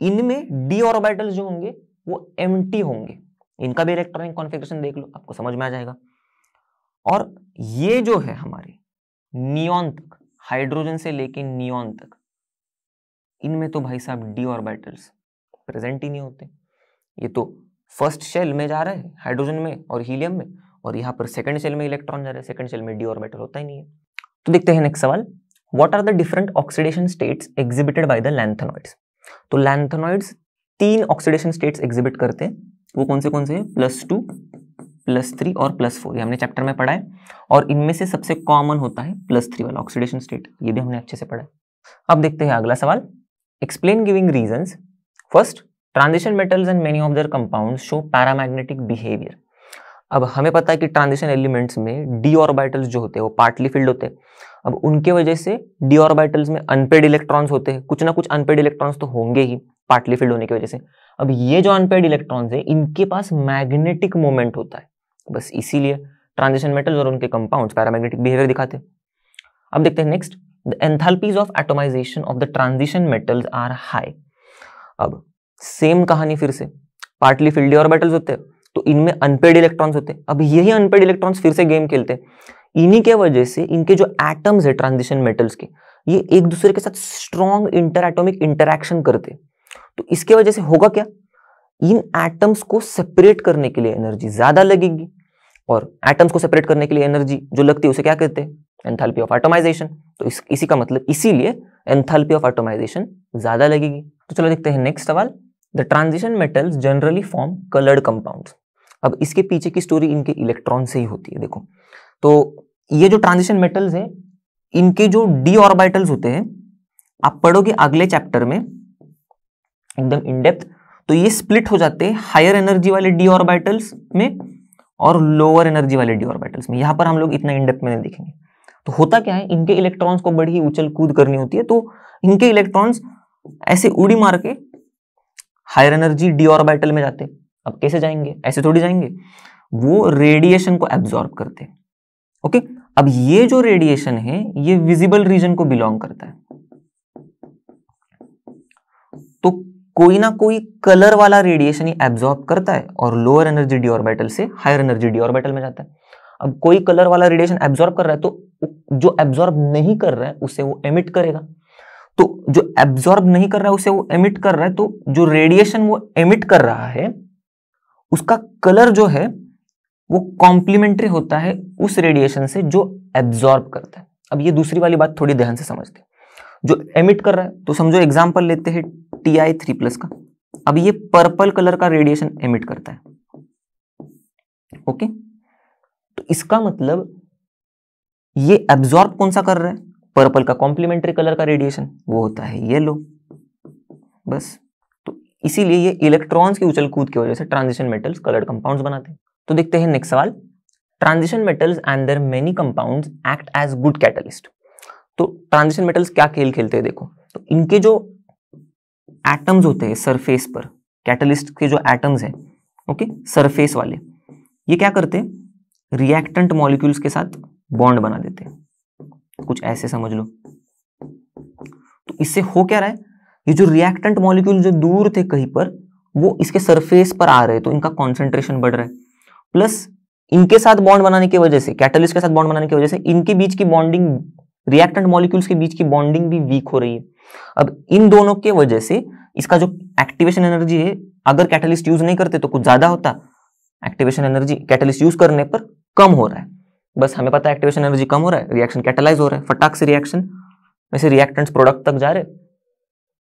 इनमें डी ऑर्बिटल्स जो होंगे वो एम्प्टी होंगे। इनका भी इलेक्ट्रॉनिक कॉन्फ़िगरेशन देख लो, आपको समझ में आ जाएगा। और ये जो है हमारे नियॉन तक, हाइड्रोजन से लेके नियॉन तक, इनमें तो भाई साहब डी ऑर्बिटल्स प्रेजेंट ही नहीं होते। ये तो फर्स्ट शेल में जा रहे हैं हाइड्रोजन में और हीलियम में, और यहाँ पर सेकंड शेल में इलेक्ट्रॉन जा रहे हैं, सेकंड शेल में डी ऑर्बिटल होता ही नहीं है। तो देखते हैं नेक्स्ट सवाल, what are the different oxidation states exhibited by the lanthanoids. तो लैंथेनॉइड्स 3 ऑक्सीडेशन स्टेट्स एग्जिबिट करते हैं, वो कौन से हैं, +2, +3 और +4, ये हमने चैप्टर में पढ़ा है। और इनमें से सबसे कॉमन होता है +3 वाला ऑक्सीडेशन स्टेट, ये भी हमने अच्छे से पढ़ा है। अब देखते हैं अगला सवाल, explain giving reasons. First, transition metals and many of their compounds show paramagnetic behaviour. अब हमें पता है कि ट्रांजिशन एलिमेंट्स में डी ऑर्बिटल्स जो होते हैं वो पार्टली फिल्ड होते हैं। अब उनके वजह से डी ऑर्बिटल्स में अनपेड इलेक्ट्रॉन्स होते हैं, कुछ ना कुछ अनपेड इलेक्ट्रॉन्स तो होंगे ही पार्टली फिल्ड होने की वजह से। अब ये जो अनपेड इलेक्ट्रॉन्स है, इनके पास मैग्नेटिक मोमेंट होता है, बस इसीलिए ट्रांजिशन मेटल्स और उनके कंपाउंड्स पैरामैग्नेटिक बिहेवियर दिखाते हैं। अब देखते हैं next, the enthalpies of atomisation of the transition metals are high. अब सेम कहानी फिर से, पार्टली फिल्ड ऑर्बिटल्स होते हैं तो इनमें अनपेड इलेक्ट्रॉन्स होते हैं। अब यही अनपेड इलेक्ट्रॉन्स फिर से गेम खेलते हैं, इन्हीं के वजह से इनके जो एटम्स है ट्रांजिशन मेटल्स के, ये एक दूसरे के साथ स्ट्रॉन्ग इंटर एटॉमिक इंटरैक्शन करते हैं। तो इसके वजह से होगा क्या, इन एटम्स को सेपरेट करने के लिए एनर्जी ज्यादा लगेगी, और एटम्स को सेपरेट करने के लिए एनर्जी जो लगती है उसे क्या कहते हैं, एंथैल्पी ऑफ एटोमाइजेशन। तो इसी का मतलब, इसीलिए एंथैल्पी ऑफ एटोमाइजेशन ज्यादा लगेगी। तो चलो देखते हैं नेक्स्ट सवाल, the transition metals generally form coloured compounds. अब इसके पीछे की स्टोरी इनके इलेक्ट्रॉन से ही होती है। देखो, तो ये जो ट्रांजिशन मेटल्स हैं, इनके जो डी ऑर्बिटल्स होते हैं, आप पढ़ोगे अगले चैप्टर में एकदम इन डेप्थ, तो ये स्प्लिट हो जाते हैं हायर एनर्जी वाले डी ऑर्बिटल्स में और लोअर एनर्जी वाले डी ऑर्बिटल्स में। यहां पर हम लोग इतना इन डेप्थ में नहीं देखेंगे। तो होता क्या है, इनके इलेक्ट्रॉन्स को बड़ी ही उछल कूद करनी होती है, तो इनके इलेक्ट्रॉन्स ऐसे उड़ी मार के हायर एनर्जी डी ऑर्बिटल में जाते हैं। अब कैसे जाएंगे, ऐसे थोड़ी जाएंगे, वो रेडिएशन को एब्जॉर्ब करते हैं। ओके, अब ये जो रेडिएशन है ये विजिबल रीजन को बिलोंग करता है, तो कोई ना कोई कलर वाला रेडिएशन ही एब्जॉर्ब करता है और लोअर एनर्जी डी ऑर्बिटल से हायर एनर्जी डी ऑर्बिटल में जाता है। अब कोई कलर वाला रेडिएशन एब्जॉर्ब कर रहा है, तो जो एब्जॉर्ब नहीं कर रहा है उसे वो एमिट करेगा। तो जो एब्जॉर्ब नहीं कर रहा है उसे वो एमिट कर रहा है, तो जो रेडिएशन वो एमिट कर रहा है उसका कलर जो है वो कॉम्प्लीमेंट्री होता है उस रेडिएशन से जो एब्जॉर्ब करता है। अब ये दूसरी वाली बात थोड़ी ध्यान से समझते हैं, जो एमिट कर रहा है, तो समझो एग्जांपल लेते हैं Ti3+ का। अब ये पर्पल कलर का रेडिएशन एमिट करता है, ओके, तो इसका मतलब ये एब्जॉर्ब कौन सा कर रहा है, पर्पल का कॉम्प्लीमेंट्री कलर का रेडिएशन, वो होता है येलो, बस। तो इसीलिए ये इलेक्ट्रॉन्स की उछल कूद की वजह से ट्रांजिशन मेटल्स कलर्ड कंपाउंड्स बनाते हैं। तो देखते हैं नेक्स्ट सवाल, transition metals and their many compounds act as good catalyst. तो ट्रांजिशन मेटल्स क्या खेल खेलते हैं, देखो, तो इनके जो एटम्स होते हैं सरफेस पर, कैटलिस्ट के जो एटम्स हैं, ओके, सरफेस वाले, ये क्या करते हैं, रिएक्टेंट मॉलिक्यूल्स के साथ बॉन्ड बना देते हैं, कुछ ऐसे समझ लो। तो इससे हो क्या रहा है, ये जो रिएक्टेंट मॉलिक्यूल जो दूर थे कहीं पर, वो इसके सरफेस पर आ रहे हैं, तो इनका कॉन्सेंट्रेशन बढ़ रहा है, प्लस इनके साथ बॉन्ड बनाने की वजह से, कैटलिस्ट के साथ बॉन्ड बनाने की वजह से इनके बीच की बॉन्डिंग, रिएक्टेंट मॉलिक्यूल्स के बीच की बॉन्डिंग भी वीक हो रही है। अब इन दोनों के वजह से इसका जो एक्टिवेशन एनर्जी है, अगर कैटलिस्ट यूज नहीं करते तो कुछ ज्यादा होता, एक्टिवेशन एनर्जी कैटलिस्ट यूज करने पर कम हो रहा है। बस हमें पता है एक्टिवेशन एनर्जी कम हो रहा है, रिएक्शन कैटलाइज हो रहा है, फटाक से रिएक्शन में से रिएक्टेंट्स प्रोडक्ट तक जा रहे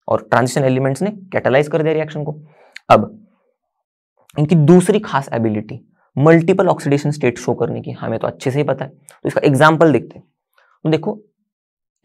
और ट्रांजिशन एलिमेंट्स ने कैटलाइज कर दिया रिएक्शन को। अब इनकी दूसरी खास ability multiple oxidation state show करने की, हमें तो अच्छे से ही पता है, तो इसका एग्जांपल देखते हैं। तो देखो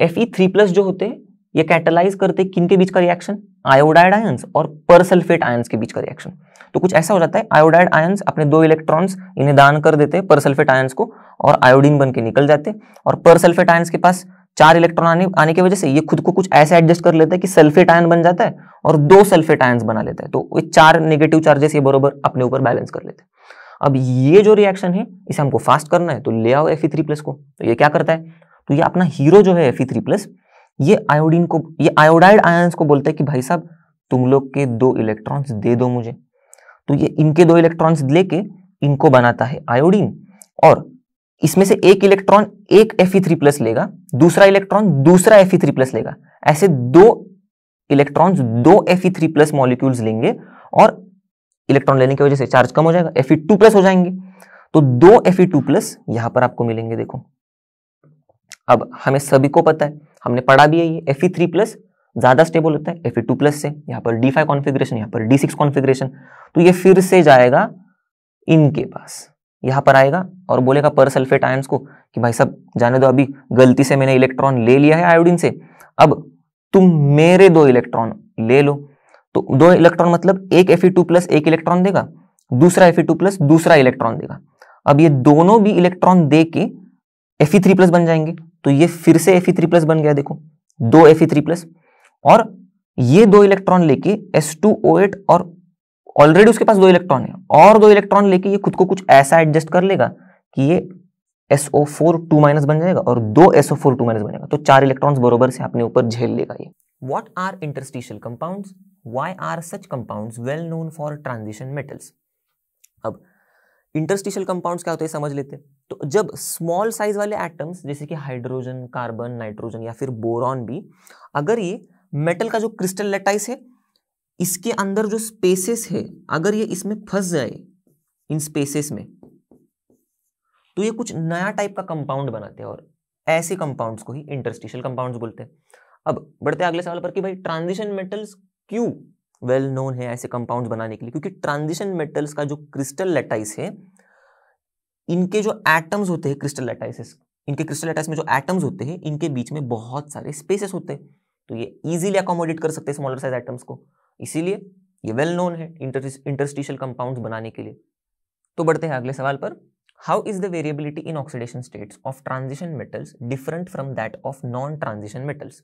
Fe3+ जो होते हैं ये कैटलाइज करते हैं किन के बीच का रिएक्शन, आयोडाइड आयंस और परसल्फेट आयंस के बीच का रिएक्शन। तो कुछ ऐसा हो जाता है, आयोडाइड आयंस अपने 2 इलेक्ट्रॉन्स इन्हें दान कर देते हैं परसल्फेट आयंस को, और आयोडीन बन के निकल जाते हैं, और परसल्फेट आयंस के पास 4 इलेक्ट्रॉन आने की वजह से ये खुद को कुछ ऐसे एडजस्ट कर लेता है कि सल्फेट आयन बन जाता है और 2 सल्फेट आयन्स बना लेता है, तो ये 4 नेगेटिव चार्जेस ये बरोबर अपने ऊपर बैलेंस कर लेते हैं। अब ये जो रिएक्शन है इसे हमको फास्ट करना है, तो ले आओ Fe3+ को। तो ये क्या करता है, तो ये अपना हीरो जो है Fe3+, ये आयोडाइड आयंस को बोलता है कि भाई साहब तुम लोग के 2 इलेक्ट्रॉन्स दे दो मुझे। तो ये इनके 2 इलेक्ट्रॉन्स लेके इनको बनाता है आयोडीन, और इसमें से एक इलेक्ट्रॉन एक Fe3+ लेगा, दूसरा इलेक्ट्रॉन दूसरा Fe3+ लेगा। ऐसे 2 इलेक्ट्रॉन्स 2 Fe3+ मॉलिक्यूल्स लेंगे और इलेक्ट्रॉन लेने की वजह से चार्ज कम हो जाएगा, Fe2+ हो जाएंगे। तो 2 Fe2+ यहां पर आपको मिलेंगे। देखो अब हमें सभी को पता है, हमने पढ़ा भी है, ये Fe3+ ज्यादा स्टेबल होता है Fe2+ से। यहाँ पर D5 कॉन्फ़िगरेशन, यहाँ पर D6 कॉन्फ़िगरेशन, तो ये फिर से जाएगा इनके पास, यहाँ पर आएगा और बोलेगा पर सल्फेट आयंस को कि भाई साहब जाने दो, अभी गलती से मैंने इलेक्ट्रॉन ले लिया है आयोडीन से, अब तुम मेरे 2 इलेक्ट्रॉन ले लो। तो 2 इलेक्ट्रॉन मतलब एक Fe2+ एक इलेक्ट्रॉन देगा, दूसरा Fe2+ दूसरा इलेक्ट्रॉन देगा। अब ये दोनों भी इलेक्ट्रॉन दे के Fe3+ बन जाएंगे, तो ये फिर से Fe3+ बन गया। देखो 2 Fe3+, और ये 2 इलेक्ट्रॉन लेके H2O8, और ऑलरेडी उसके पास 2 इलेक्ट्रॉन है, और 2 इलेक्ट्रॉन लेके ये खुद को कुछ ऐसा एडजस्ट कर लेगा कि ये SO4 2- बन जाएगा और 2 SO4 2- बनेगा। तो 4 इलेक्ट्रॉन्स बरोबर से अपने ऊपर झेल लेगा ये। What are interstitial compounds? Why are such compounds well known for transition metals? अब इंटरस्टिशियल कंपाउंड्स क्या होते हैं समझ लेते हैं। तो जब स्मॉल साइज वाले एटम्स जैसे कि हाइड्रोजन, कार्बन, नाइट्रोजन या फिर बोरॉन भी, अगर ये मेटल का जो क्रिस्टल लैटाइस है इसके अंदर जो स्पेसेस है, अगर ये इसमें फंस जाए इन स्पेसेस में, तो ये कुछ नया टाइप का कंपाउंड बनाते हैं, और ऐसे कंपाउंड्स को ही इंटरस्टिशियल कंपाउंड्स बोलते हैं। अब बढ़ते हैं अगले सवाल पर कि भाई ट्रांजिशन मेटल्स क्यों वेल नोन है ऐसे कंपाउंड्स बनाने के लिए? क्योंकि ट्रांजिशन मेटल्स का जो क्रिस्टल लैटाइस है, इनके जो एटम्स होते हैं क्रिस्टल लैटाइस, इनके क्रिस्टल लैटाइस में जो एटम्स होते हैं इनके बीच में बहुत सारे स्पेसेस होते हैं, तो ये इजीली अकोमोडेट कर सकते हैं स्मॉलर साइज एटम्स को, इसीलिए ये वेल नोन है इंटरस्टिशियल कंपाउंड्स बनाने के लिए। तो बढ़ते हैं अगले सवाल पर। How is the variability in oxidation states of transition metals different from that of non transition metals?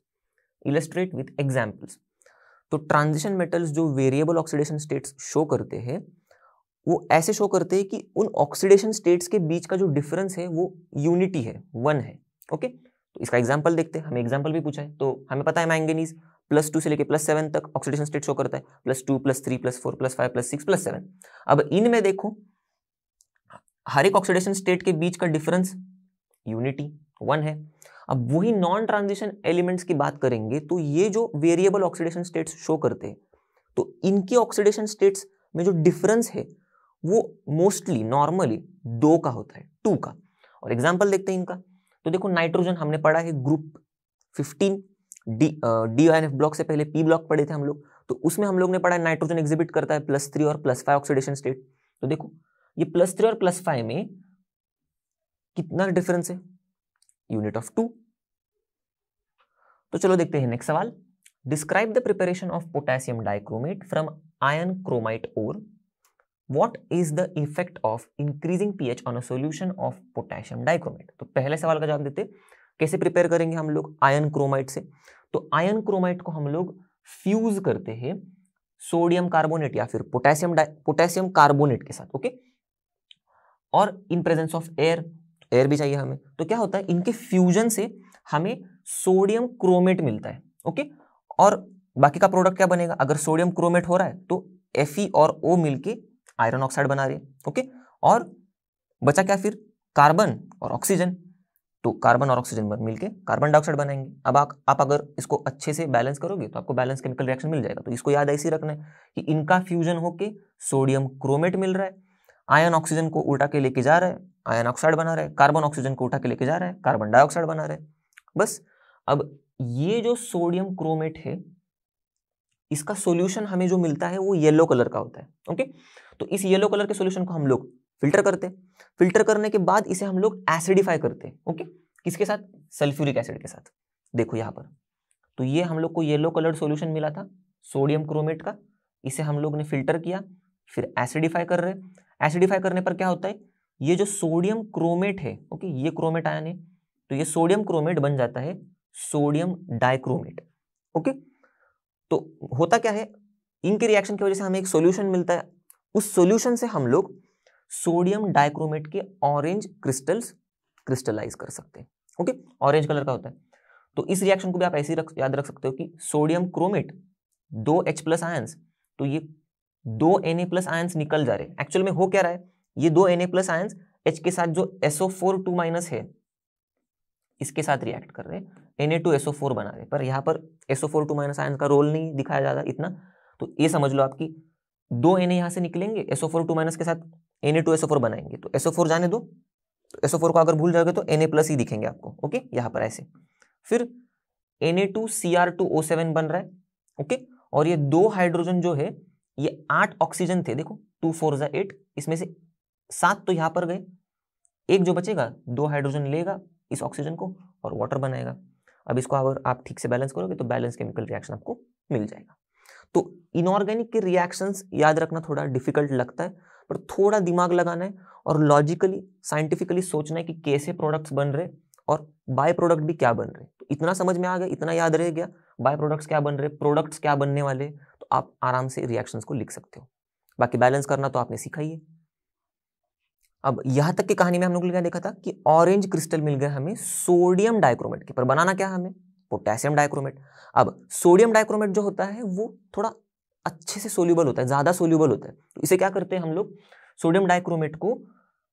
Illustrate with examples. तो ट्रांजिशन मेटल्स जो वेरिएबल ऑक्सीडेशन स्टेट्स शो करते हैं, वो ऐसे शो करते हैं कि उन ऑक्सीडेशन स्टेट्स के बीच का जो डिफरेंस है वो यूनिटी है, 1 है। ओके, तो इसका एग्जांपल देखते हैं। हमें एग्जांपल भी पूछा है, तो हमें पता है मैंगनीज +2 से लेके +7 तक ऑक्सीडेशन स्टेट शो करता है, +2 +3 +4 +5 +6 +7। अब इनमें देखो हर एक ऑक्सीडेशन स्टेट के बीच का डिफरेंस यूनिटी 1 है। अब वही नॉन ट्रांजिशन एलिमेंट्स की बात करेंगे, तो ये जो वेरिएबल ऑक्सीडेशन स्टेट्स शो करते हैं, तो इनकी ऑक्सीडेशन स्टेट्स में जो डिफरेंस है वो मोस्टली नॉर्मली 2 का होता है, 2 का। और एग्जांपल देखते हैं इनका। तो देखो नाइट्रोजन हमने पढ़ा है ग्रुप 15 DNF ब्लॉक से पहले P ब्लॉक पढ़े थे हम लोग, तो उसमें हम लोग ने पढ़ा है नाइट्रोजन एग्जिबिट करता है +3 और +5 ऑक्सीडेशन स्टेट। तो देखो ये +3 और +5 में कितना डिफरेंस है, यूनिट ऑफ 2। तो चलो देखते हैं नेक्स्ट सवाल। Describe the preparation of potassium dichromate from iron chromite ore. What is the effect of increasing pH on a solution of potassium dichromate? तो पहले सवाल का जवाब देते, कैसे प्रिपेयर करेंगे हम लोग आयन क्रोमाइट से? तो आयन क्रोमाइट को हम लोग फ्यूज करते हैं सोडियम कार्बोनेट या फिर पोटेशियम कार्बोनेट के साथ। ओके, और इन प्रेजेंस ऑफ एयर भी चाहिए हमें। तो क्या होता है, इनके फ्यूजन से हमें सोडियम क्रोमेट मिलता है। ओके, और बाकी का प्रोडक्ट क्या बनेगा? अगर सोडियम क्रोमेट हो रहा है तो Fe और O मिलके आयरन ऑक्साइड बना रही है। ओके, और बचा क्या फिर? कार्बन और ऑक्सीजन। तो कार्बन और ऑक्सीजन मिलके कार्बन डाइऑक्साइड बनाएंगे। अब आप अगर इसको अच्छे से बैलेंस करोगे तो आपको बैलेंस केमिकल रिएक्शन मिल जाएगा। तो इसको याद ऐसे रखना है कि इनका फ्यूजन होके सोडियम क्रोमेट मिल रहा है, आयन ऑक्सीजन को उठा के लेके जा रहा है, आयन ऑक्साइड बना रहा है, कार्बन ऑक्सीजन को उठा के लेके जा रहा है, कार्बन डाइऑक्साइड बना रहा है। बस अब ये जो सोडियम क्रोमेट है, इसका सॉल्यूशन हमें जो मिलता है वो येलो कलर का होता है। ओके, तो इस येलो कलर के सॉल्यूशन को हम लोग फिल्टर करते हैं। फिल्टर करने के बाद इसे हम लोग एसिडिफाई करते हैं। ओके, किसके साथ? सल्फ्यूरिक एसिड के साथ। देखो यहाँ पर, तो ये हम लोग को येलो कलर सॉल्यूशन मिला था सोडियम क्रोमेट का, इसे हम लोग ने फिल्टर किया, फिर एसिडिफाई कर रहे हैं। एसिडिफाई करने पर क्या होता है, ये जो सोडियम क्रोमेट है, ओके, ये क्रोमेट आयन है, तो ये सोडियम क्रोमेट बन जाता है सोडियम डाइक्रोमेट। ओके, तो होता क्या है, इनके रिएक्शन की वजह से हमें एक सॉल्यूशन मिलता है, उस सॉल्यूशन से हम लोग सोडियम डाइक्रोमेट के ऑरेंज क्रिस्टल्स क्रिस्टलाइज कर सकते हैं। ओके, ऑरेंज कलर का होता है। तो इस रिएक्शन को भी आप ऐसे ही याद रख सकते हो कि सोडियम क्रोमेट 2 H+ आयंस, तो ये 2 Na+ आयंस निकल जा रहे हैं। एक्चुअल में हो क्या रहा है, ये 2 Na+ आयंस H के साथ जो SO4 2- है इसके साथ रिएक्ट कर रहे हैं, Na2SO4 बना रहे हैं, पर यहाँ पर SO4 2- आयन का रोल नहीं दिखाया जाता इतना। तो ये समझ लो आपकी 2 Na यहाँ से निकलेंगे, SO4 2- के साथ Na2SO4 बनाएंगे, तो SO4 जाने दो, तो SO4 को अगर भूल जाओगे तो Na+ ही दिखेंगे आपको। ओके, यहाँ पर ऐसे, फिर Na2Cr2O7 बन रहा है। ओके, और ये 2 हाइड्रोजन जो है ये 8 ऑक्सीजन थे, देखो 2 4 8, इसमें से 7 तो यहाँ पर गए, एक जो बचेगा 2 हाइड्रोजन लेगा इस ऑक्सीजन को और वाटर बनाएगा। अब इसको अगर आप ठीक से बैलेंस करोगे तो बैलेंस केमिकल रिएक्शन आपको मिल जाएगा। तो इनऑर्गेनिक के रिएक्शंस याद रखना थोड़ा डिफिकल्ट लगता है, पर थोड़ा दिमाग लगाना है और लॉजिकली साइंटिफिकली सोचना है कि कैसे प्रोडक्ट्स बन रहे और बाय प्रोडक्ट भी क्या बन रहे। तो इतना समझ में आ गया, इतना याद रह गया, बाय प्रोडक्ट्स क्या बन रहे, प्रोडक्ट्स क्या बनने वाले, तो आप आराम से रिएक्शंस को लिख सकते हो। बाकी बैलेंस करना तो आपने सीखा ही है। अब यहां तक की कहानी में हम लोग ने क्या देखा था कि ऑरेंज क्रिस्टल मिल गया हमें सोडियम डाइक्रोमेट के, पर बनाना क्या हमें, पोटेशियम डाइक्रोमेट। अब सोडियम डाइक्रोमेट जो होता है वो थोड़ा अच्छे से सोल्यूबल होता है, ज्यादा सोल्यूबल होता है, तो इसे क्या करते हैं हम लोग, सोडियम डाइक्रोमेट को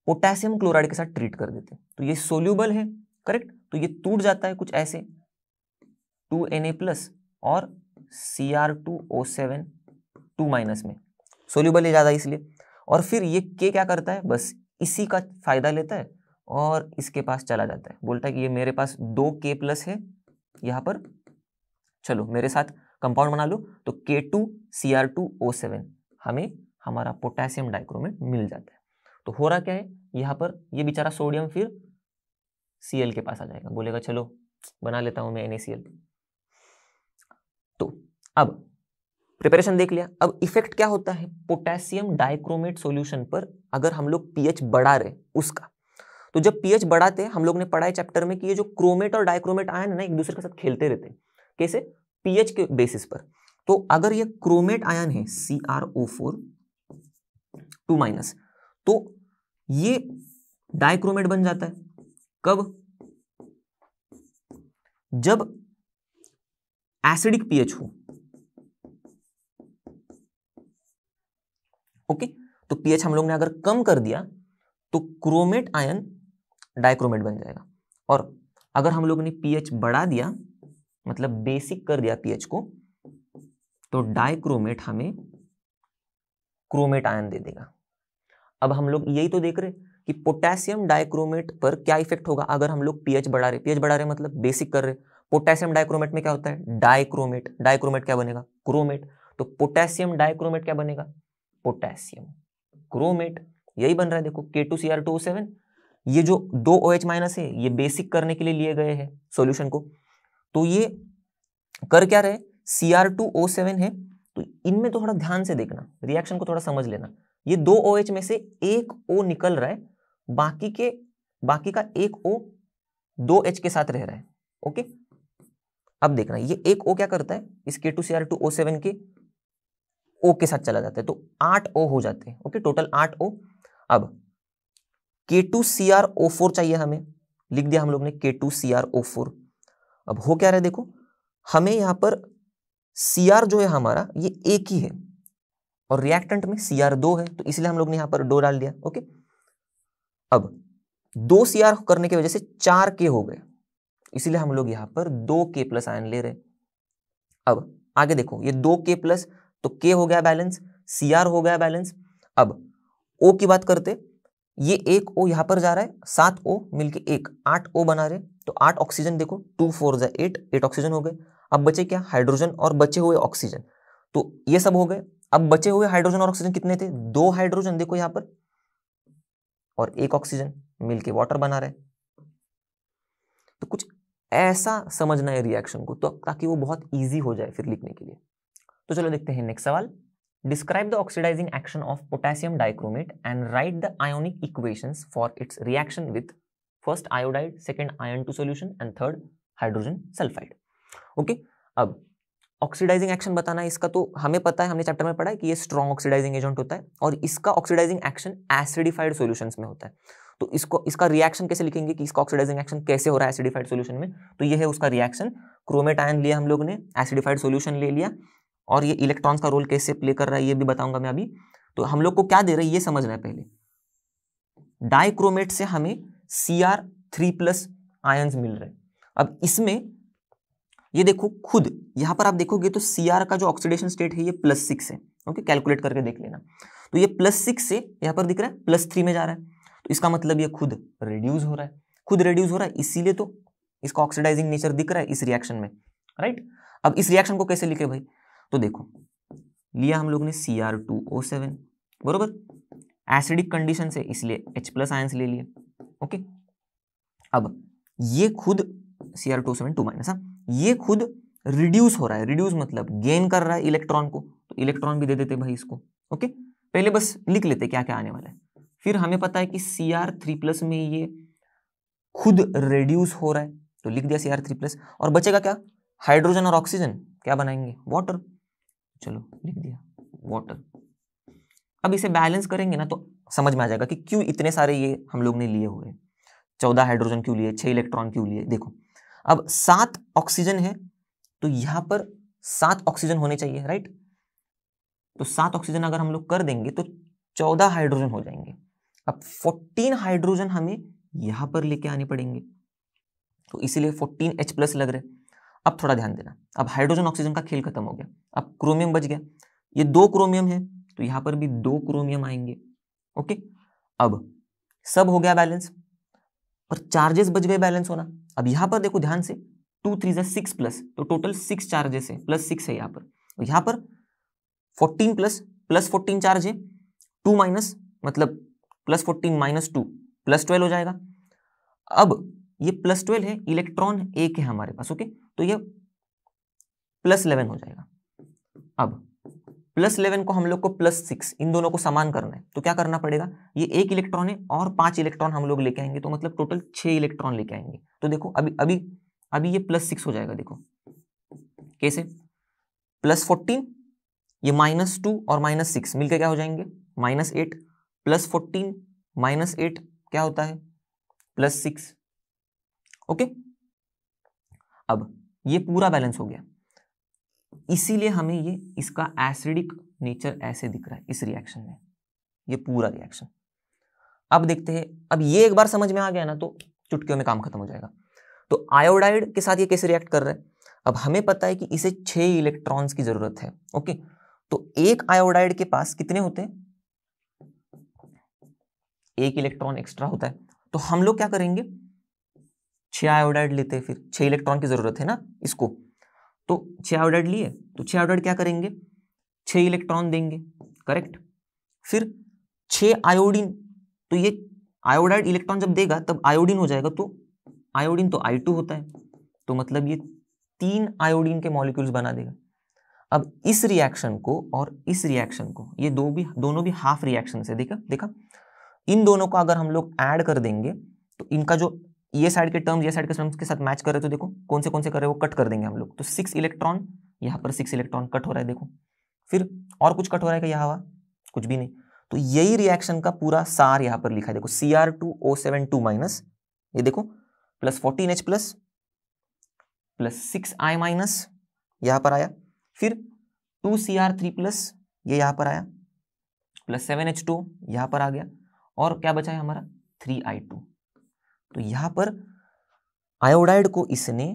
पोटेशियम क्लोराइड के साथ ट्रीट कर देते हैं, तो ये सोल्यूबल है, करेक्ट, तो ये टूट जाता है कुछ ऐसे 2 Na+ और Cr2O7 2- में, सोल्यूबल है ज्यादा इसलिए। और फिर ये K क्या करता है, बस इसी का फायदा लेता है और इसके पास चला जाता है, बोलता है कि ये मेरे पास 2 K+ है यहाँ पर, चलो मेरे साथ कंपाउंड बना लो, तो K2Cr2O7 हमें हमारा पोटेशियम डाइक्रोमेट मिल जाता है। तो हो रहा क्या है यहाँ पर, ये बेचारा सोडियम फिर Cl के पास आ जाएगा, बोलेगा चलो बना लेता हूं मैं NaCl। तो अब प्रिपरेशन देख लिया, अब इफेक्ट क्या होता है पोटेशियम डाइक्रोमेट सॉल्यूशन पर अगर हम लोग पीएच बढ़ा रहे उसका। तो जब पीएच बढ़ाते हैं, हम लोग ने पढ़ा है चैप्टर में कि ये जो क्रोमेट और डाइक्रोमेट आयन है ना, एक दूसरे के साथ खेलते रहते हैं, कैसे, पीएच के बेसिस पर। तो अगर ये क्रोमेट आयन है CrO4 2-, तो ये डाइक्रोमेट बन जाता है, कब, जब एसिडिक पीएच हो। ओके, तो पीएच हम लोग ने अगर कम कर दिया तो क्रोमेट आयन डाइक्रोमेट बन जाएगा, और अगर हम लोग ने पीएच बढ़ा दिया, मतलब बेसिक कर दिया पीएच को, तो डाइक्रोमेट हमें क्रोमेट आयन दे देगा। अब हम लोग यही तो देख रहे कि पोटेशियम डाइक्रोमेट पर क्या इफेक्ट होगा अगर हम लोग पीएच बढ़ा रहे, पीएच बढ़ा रहे मतलब बेसिक कर रहे। पोटेशियम डाइक्रोमेट में क्या होता है, डाइक्रोमेट, डाइक्रोमेट क्या बनेगा, क्रोमेट, तो पोटेशियम डाइक्रोमेट क्या बनेगा, पोटेशियम क्रोमेट, यही बन रहा है देखो K2Cr2O7। ये जो 2 OH- है ये बेसिक करने के लिए लिए गए हैं सॉल्यूशन को, तो ये कर क्या रहे, Cr2O7 है, तो इनमें थोड़ा ध्यान से देखना, रिएक्शन को थोड़ा समझ लेना। ये 2 OH में से एक O निकल रहा है, बाकी का एक O 2 H के साथ रह रहा है। ओके, अब देखना ये एक O क्या करता है, इस K2Cr2O7 के O के साथ चला जाता है, तो 8 O हो जाते हैं। Okay, total 8 O। अब K2CrO4 चाहिए हमें, लिख दिया हम लोग ने K2CrO4। अब हो क्या रहा है देखो, हमें यहां पर Cr जो है हमारा ये एक ही है और रिएक्टेंट में Cr2 है, तो इसलिए हम लोग ने यहां पर 2 डाल दिया। ओके, अब 2 Cr करने की वजह से 4 K हो गए, इसलिए हम लोग यहां पर 2 K+ आयन ले रहे। अब आगे देखो, ये 2 K+, तो K हो गया बैलेंस, Cr हो गया बैलेंस। अब O की बात करते, ये एक O यहां पर जा रहा है, 7 O मिलके 8 O बना रहे, तो 8 ऑक्सीजन देखो 2 4 8 ऑक्सीजन हो गए। अब बचे क्या, हाइड्रोजन और बचे हुए ऑक्सीजन, तो ये सब हो गए। अब बचे हुए हाइड्रोजन और ऑक्सीजन कितने थे, 2 हाइड्रोजन देखो यहां पर और 1 ऑक्सीजन मिलके वाटर बना रहे। तो कुछ ऐसा समझना है रिएक्शन को, तो ताकि वो बहुत इजी हो जाए फिर लिखने के लिए। तो चलो देखते हैं नेक्स्ट सवाल। Describe the oxidising action of potassium dichromate and write the ionic equations for its reaction with first iodide, second iron 2 solution and third hydrogen sulphide. Okay, अब ऑक्सीडाइजिंग एक्शन बताना है इसका, तो हमें पता है, हमने चैप्टर में पढ़ा है कि ये स्ट्रॉन्ग ऑक्सीडाइजिंग एजेंट होता है और इसका ऑक्सीडाइजिंग एक्शन एसिडिफाइड सॉल्यूशंस में होता है। तो इसका रिएक्शन कैसे लिखेंगे कि इसका ऑक्सीडाइजिंग एक्शन कैसे हो रहा है एसिडिफाइड सॉल्यूशन में, तो ये है उसका रिएक्शन। क्रोमेट आयन लिया हम लोग ने, एसिडिफाइड सॉल्यूशन ले लिया, और ये इलेक्ट्रॉन्स का रोल कैसे प्ले कर रहा है ये भी बताऊंगा मैं अभी। तो हम लोग को क्या दे रहा है ये समझना है पहले। डाइक्रोमेट से हमें Cr3+ आयन्स मिल रहे हैं। अब इसमें ये देखो खुद यहां पर आप देखोगे तो Cr का जो ऑक्सीडेशन स्टेट है ये +6 है। ओके, कैलकुलेट करके देख लेना। तो ये +6 से यहां पर दिख रहा है +3 में जा रहा है, तो इसका मतलब ये खुद रिड्यूस हो रहा है, खुद रिड्यूस हो रहा है, इसीलिए तो इसका ऑक्सीडाइजिंग नेचर दिख रहा है इस रिएक्शन में, राइट। अब इस रिएक्शन को कैसे लिखे भाई, तो देखो लिया हम लोग ने Cr2O7, बरोबर, एसिडिक कंडीशन से इसलिए H+ आयंस ले लिए। ओके, अब ये खुद Cr2O7 2-, ये खुद रिड्यूस हो रहा है, रिड्यूस मतलब गेन कर रहा है इलेक्ट्रॉन को, तो इलेक्ट्रॉन भी दे देते भाई इसको। ओके, पहले बस लिख लेते क्या क्या आने वाला है। फिर हमें पता है कि Cr3+ में ये खुद रिड्यूस हो रहा है, तो लिख दिया Cr3+, और बचेगा क्या, हाइड्रोजन और ऑक्सीजन, क्या बनाएंगे, वाटर, चलो लिख दिया वाटर। अब इसे बैलेंस करेंगे ना तो समझ में आ जाएगा कि क्यों इतने सारे ये हम लोग ने लिए हुए हैं, 14 हाइड्रोजन क्यों लिए, 6 इलेक्ट्रॉन क्यों लिए। देखो अब 7 ऑक्सीजन है, तो यहां पर 7 ऑक्सीजन होने चाहिए, राइट। तो 7 ऑक्सीजन अगर हम लोग कर देंगे तो 14 हाइड्रोजन हो जाएंगे। अब 14 हाइड्रोजन हमें यहां पर लेके आने पड़ेंगे, तो इसीलिए 14 H+ लग रहे। अब थोड़ा ध्यान देना, अब हाइड्रोजन ऑक्सीजन का खेल खत्म हो गया, अब क्रोमियम बच गया, ये 2 क्रोमियम है तो यहां पर भी 2 क्रोमियम आएंगे। ओके, अब सब हो गया बैलेंस, और चार्जेस बच गए बैलेंस होना। अब यहां पर देखो ध्यान से, 2 3 6+, तो टोटल 6 चार्जेस है, +6 है यहाँ पर, तो यहां पर 14 प्लस 14 चार्ज है, 2 माइनस मतलब +14 - 2 +12 हो जाएगा। अब ये +12 है, इलेक्ट्रॉन एक है हमारे पास। ओके, तो ये +11 हो जाएगा। अब +11 को हम लोग को +6, इन दोनों को समान करना है, तो क्या करना पड़ेगा, ये 1 इलेक्ट्रॉन है और 5 इलेक्ट्रॉन हम लोग लेके आएंगे, तो मतलब टोटल 6 इलेक्ट्रॉन लेके आएंगे। तो देखो अभी ये +6 हो जाएगा। देखो कैसे, +14, ये -2 और -6 मिलकर क्या हो जाएंगे, -8, +14 -8 क्या होता है, +6। ओके, अब ये पूरा बैलेंस हो गया, इसीलिए हमें ये इसका एसिडिक नेचर ऐसे दिख रहा है इस रिएक्शन में, ये पूरा रिएक्शन। अब देखते हैं, अब ये एक बार समझ में आ गया ना तो चुटकियों में काम खत्म हो जाएगा। तो आयोडाइड के साथ ये कैसे रिएक्ट कर रहा है, अब हमें पता है कि इसे 6 इलेक्ट्रॉन्स की जरूरत है। ओके, तो एक आयोडाइड के पास कितने होते हैं, 1 इलेक्ट्रॉन एक्स्ट्रा होता है, तो हम लोग क्या करेंगे, 6 आयोडाइड लेते हैं, फिर 6 इलेक्ट्रॉन की जरूरत है ना इसको, तो 6 आयोडाइड लिए, तो 6 आयोडाइड क्या करेंगे, 6 इलेक्ट्रॉन देंगे, करेक्ट। फिर 6 आयोडीन, तो ये आयोडाइड इलेक्ट्रॉन जब देगा तब आयोडीन हो जाएगा, तो आयोडीन तो I2 होता है, तो मतलब ये 3 आयोडीन के मॉलिक्यूल्स बना देगा। अब इस रिएक्शन को और इस रिएक्शन को, ये दोनों भी हाफ रिएक्शन है, देखा, इन दोनों को अगर हम लोग ऐड कर देंगे तो इनका जो ये साइड के टर्म्स ये साइड के टर्म्स के साथ मैच कर रहे, तो देखो कौन से कर रहे हैं वो कट कर देंगे हम लोग, तो 6 इलेक्ट्रॉन यहाँ पर 6 इलेक्ट्रॉन कट हो रहा है। देखो फिर और कुछ कट हो रहा है क्या, यहाँ हुआ कुछ भी नहीं, तो यही रिएक्शन का पूरा सार यहाँ पर लिखा है। देखो Cr2O7 2-, ये देखो +14H+ +6I- यहाँ पर आया, फिर 2Cr3+, ये यहाँ पर आया, +7H2 यहाँ पर आ गया, और क्या बचा है हमारा 3I2। तो यहां पर आयोडाइड को इसने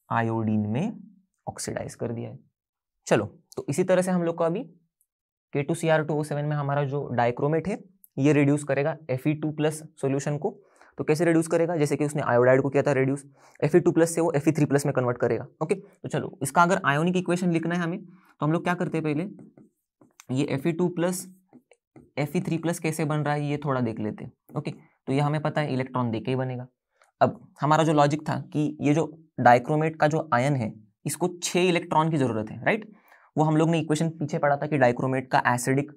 आयोडीन में ऑक्सीडाइज कर दिया है। चलो, तो इसी तरह से हम लोग को अभी K2Cr2O7 में हमारा जो डाइक्रोमेट है ये रिड्यूस करेगा Fe2+ सॉल्यूशन को। तो कैसे रिड्यूस करेगा, जैसे कि उसने आयोडाइड को किया था रिड्यूस, Fe2+ से वो Fe3+ में कन्वर्ट करेगा। ओके, तो चलो इसका अगर आयोनिक इक्वेशन लिखना है हमें, तो हम लोग क्या करते हैं, पहले ये Fe2+ Fe3+ कैसे बन रहा है ये थोड़ा देख लेते हैं। ओके, तो ये हमें पता है इलेक्ट्रॉन देके ही बनेगा। अब हमारा जो लॉजिक था कि ये जो डाइक्रोमेट का जो आयन है इसको 6 इलेक्ट्रॉन की जरूरत है, राइट। वो हम लोग ने इक्वेशन पीछे पढ़ा था कि डाइक्रोमेट का एसिडिक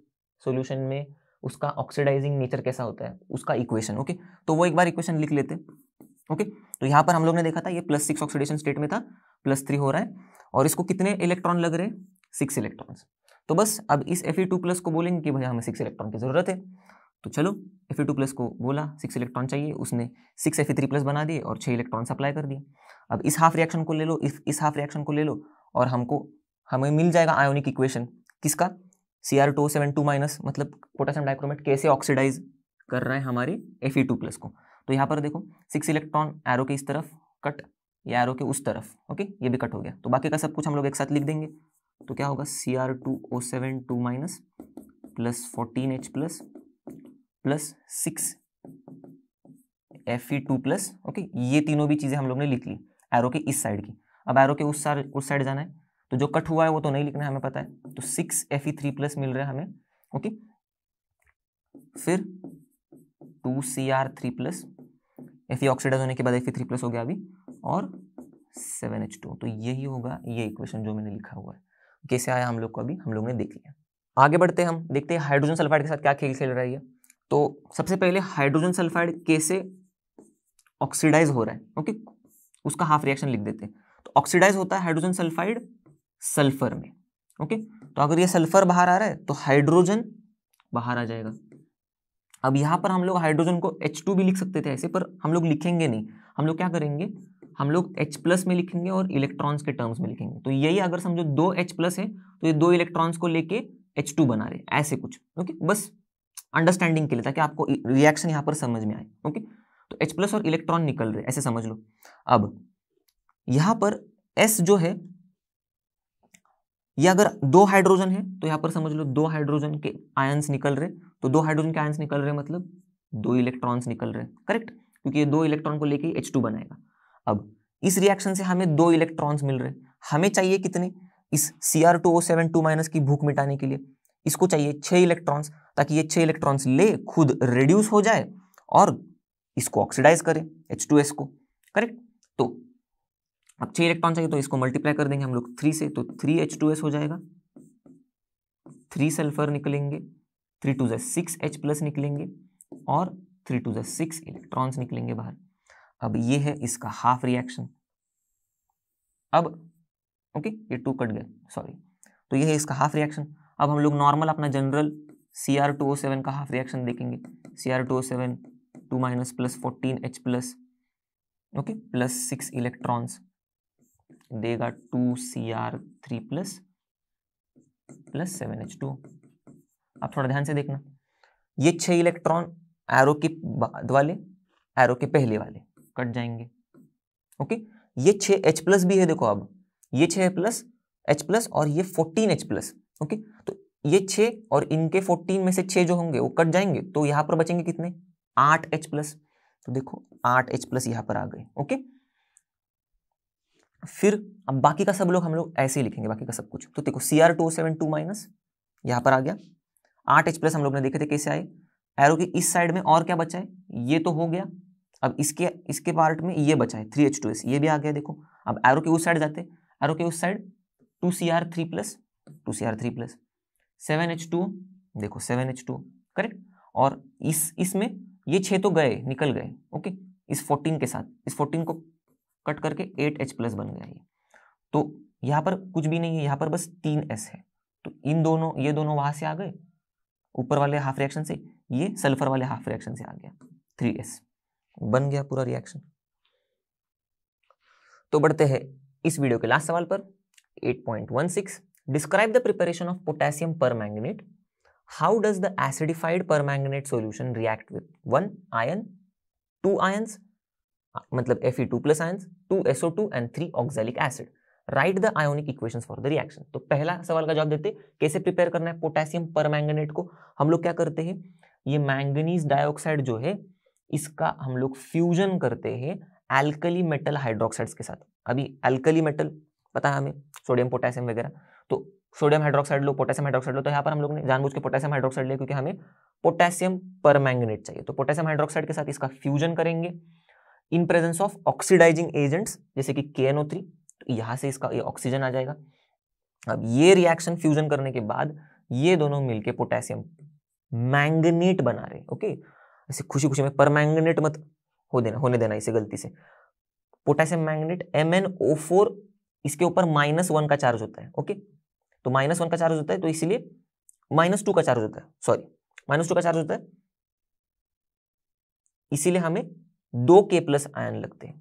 सॉल्यूशन में उसका ऑक्सीडाइजिंग नेचर कैसा होता है, उसका इक्वेशन। ओके, तो वो एक बार इक्वेशन लिख लेते, ओके, तो यहाँ पर हम लोग ने देखा था ये +6 ऑक्सीडेशन स्टेट में था, +3 हो रहा है, और इसको कितने इलेक्ट्रॉन लग रहे हैं, 6 इलेक्ट्रॉन्स। तो बस अब इस Fe2+ को बोलेंगे कि भैया हमें 6 इलेक्ट्रॉन की जरूरत है। तो चलो Fe2+ को बोला 6 इलेक्ट्रॉन चाहिए, उसने 6 Fe3+ बना दिए और 6 इलेक्ट्रॉन सप्लाई कर दिए। अब इस हाफ रिएक्शन को ले लो, इस हाफ रिएक्शन को ले लो, और हमें मिल जाएगा आयोनिक इक्वेशन किसका, Cr2O7 2- मतलब पोटेशियम डाइक्रोमेट कैसे ऑक्सीडाइज कर रहा है हमारे Fe2+ को। तो यहाँ पर देखो 6 इलेक्ट्रॉन एरो के इस तरफ कट, या एरो के उस तरफ, ओके, ये भी कट हो गया। तो बाकी का सब कुछ हम लोग एक साथ लिख देंगे। तो क्या होगा, Cr2O7 2- plus 14H+ plus 6 Fe2+, okay, ये तीनों भी चीजें हम लोग ने लिख ली एरो के इस साइड की। अब एरो के उस साइड जाना है, तो जो कट हुआ है वो तो नहीं लिखना है, हमें पता है। तो 6 Fe3+ मिल रहा है हमें, ओके, फिर 2 Cr3+, Fe ऑक्सीडाइज होने के बाद Fe3+ हो गया अभी, और 7H2। तो यही होगा ये इक्वेशन जो मैंने लिखा हुआ है। कैसे आया हम लोग को अभी हम लोग ने देख लिया। आगे बढ़ते हैं, हम देखते हैं हाइड्रोजन सल्फाइड के साथ क्या खेल खेल रहा है ये। तो सबसे पहले हाइड्रोजन सल्फाइड कैसे ऑक्सीडाइज हो रहा है, ओके, उसका हाफ रिएक्शन लिख देते हैं। तो ऑक्सीडाइज होता है हाइड्रोजन सल्फाइड सल्फर में, ओके। तो अगर ये सल्फर बाहर आ रहा है तो हाइड्रोजन बाहर आ जाएगा। अब यहां पर हम लोग हाइड्रोजन को H2 भी लिख सकते थे ऐसे, पर हम लोग लिखेंगे नहीं। हम लोग क्या करेंगे, हम लोग H+ में लिखेंगे और इलेक्ट्रॉन्स के टर्म्स में लिखेंगे। तो यही अगर समझो 2 H+ है तो ये 2 इलेक्ट्रॉन्स को लेके H2 बना रहे, ऐसे कुछ, ओके, बस अंडरस्टैंडिंग के लिए, ताकि आपको रिएक्शन यहाँ पर समझ में आए, ओके। तो H+ और इलेक्ट्रॉन निकल रहे, ऐसे समझ लो। अब यहां पर S जो है, ये अगर 2 हाइड्रोजन है तो यहां पर समझ लो 2 हाइड्रोजन के आयंस निकल रहे। तो 2 हाइड्रोजन के आयंस निकल रहे मतलब 2 इलेक्ट्रॉन्स निकल रहे, करेक्ट, क्योंकि ये 2 इलेक्ट्रॉन को लेके H2 बनाएगा। अब इस रिएक्शन से हमें 2 इलेक्ट्रॉन्स मिल रहे, हमें चाहिए कितने, इस Cr2O7 2- की भूख मिटाने के लिए इसको चाहिए 6 इलेक्ट्रॉन्स, ताकि ये 6 इलेक्ट्रॉन्स ले खुद रिड्यूस हो जाए और इसको ऑक्सीडाइज करे H2S को, करेक्ट। तो अब 6 इलेक्ट्रॉन चाहिए, तो इसको मल्टीप्लाई कर देंगे हम लोग 3 से, तो 3H2S हो जाएगा, 3 सल्फर निकलेंगे, 3 2 6H+ निकलेंगे, और 3 2 6 इलेक्ट्रॉन्स निकलेंगे बाहर। अब ये है इसका हाफ रिएक्शन। अब ओके, ये 2 कट गए, सॉरी। तो ये है इसका हाफ रिएक्शन। अब हम लोग नॉर्मल अपना जनरल Cr2O7 का हाफ रिएक्शन देखेंगे। Cr2O7 2- plus 14H+, okay, plus 6 electrons देगा 2 Cr3+ प्लस 7H2। अब थोड़ा ध्यान से देखना, ये 6 इलेक्ट्रॉन एरो के बाद वाले, एरो के पहले वाले कट जाएंगे, ओके। ये 6 H+ भी है, देखो अब ये 6 H+ और ये 14H+, ओके। तो ये 6 और इनके 14 में से 6 जो होंगे वो कट जाएंगे, तो यहां पर बचेंगे कितने, 8H+। तो देखो 8H+ यहां पर आ गए, ओके। फिर अब बाकी का सब लोग हम लोग ऐसे ही लिखेंगे, बाकी का सब कुछ। तो देखो Cr2O7 2- यहां पर आ गया, 8H+ हम लोग ने देखे थे कैसे आए। एरो की इस साइड में और क्या बचा है, ये तो हो गया। अब इसके पार्ट में ये बचा है 3H2S, ये भी आ गया, देखो। अब एरो के उस साइड जाते, एरो के उस साइड 2 Cr3+, 2 Cr3+, 7H2, देखो 7H2, करेक्ट। और इसमें ये 6 तो गए, निकल गए, ओके, इस 14 के साथ, इस 14 को कट करके 8H+ बन गया ये। तो यहां पर कुछ भी नहीं है, यहां पर बस 3S है। तो ये दोनों वहां से आ गए ऊपर वाले हाफ रिएक्शन से, ये सल्फर वाले हाफ रिएक्शन से आ गया, 3S बन गया पूरा रिएक्शन। तो बढ़ते हैं इस वीडियो के लास्ट सवाल पर, 8.16। Describe the preparation of potassium permanganate. How does the acidified permanganate solution react with 1 ion, 2 ions, मतलब Fe2+ ions, 2 SO2 and 3 oxalic acid. Right the ionic equations for the reaction. तो पहला सवाल का जवाब देते, कैसे प्रिपेयर करना है पोटेशियम परमैंगनेट को। हम लोग क्या करते हैं, ये मैंगनीज डाइऑक्साइड जो है इसका हम लोग फ्यूजन करते हैं एल्कली मेटल हाइड्रोक्साइड्स के साथ। अभी एल्कली मेटल पता है हमें, सोडियम पोटेशियम वगैरह। तो सोडियम हाइड्रोक्साइड लो, पोटेशियम हाइड्रोक्साइड लो, तो यहाँ पर हम लोग ने जानबूझ के पोटेशियम हाइड्रोक्साइड लिया क्योंकि हमें पोटेशियम परमैंगनेट चाहिए। तो पोटेशियम हाइड्रोक्साइड के साथ इसका फ्यूजन करेंगे in presence of oxidising agents जैसे कि KNO3। तो यहां से इसका ये ऑक्सीजन आ जाएगा। अब ये रिएक्शन फ्यूजन करने के बाद ये दोनों मिलके पोटेशियम मैंगनेट बना रहे, ओके। ऐसे खुशी खुशी में परमैंगनेट मत होने देना इसे गलती से। पोटेशियम मैंगनेट MnO4, इसके ऊपर -1 का चार्ज होता है। ओके, तो -1 का चार्ज होता है, तो इसीलिए -2 का चार्ज होता है, सॉरी -2 का चार्ज होता है, इसीलिए हमें 2 K+ आयन लगते हैं,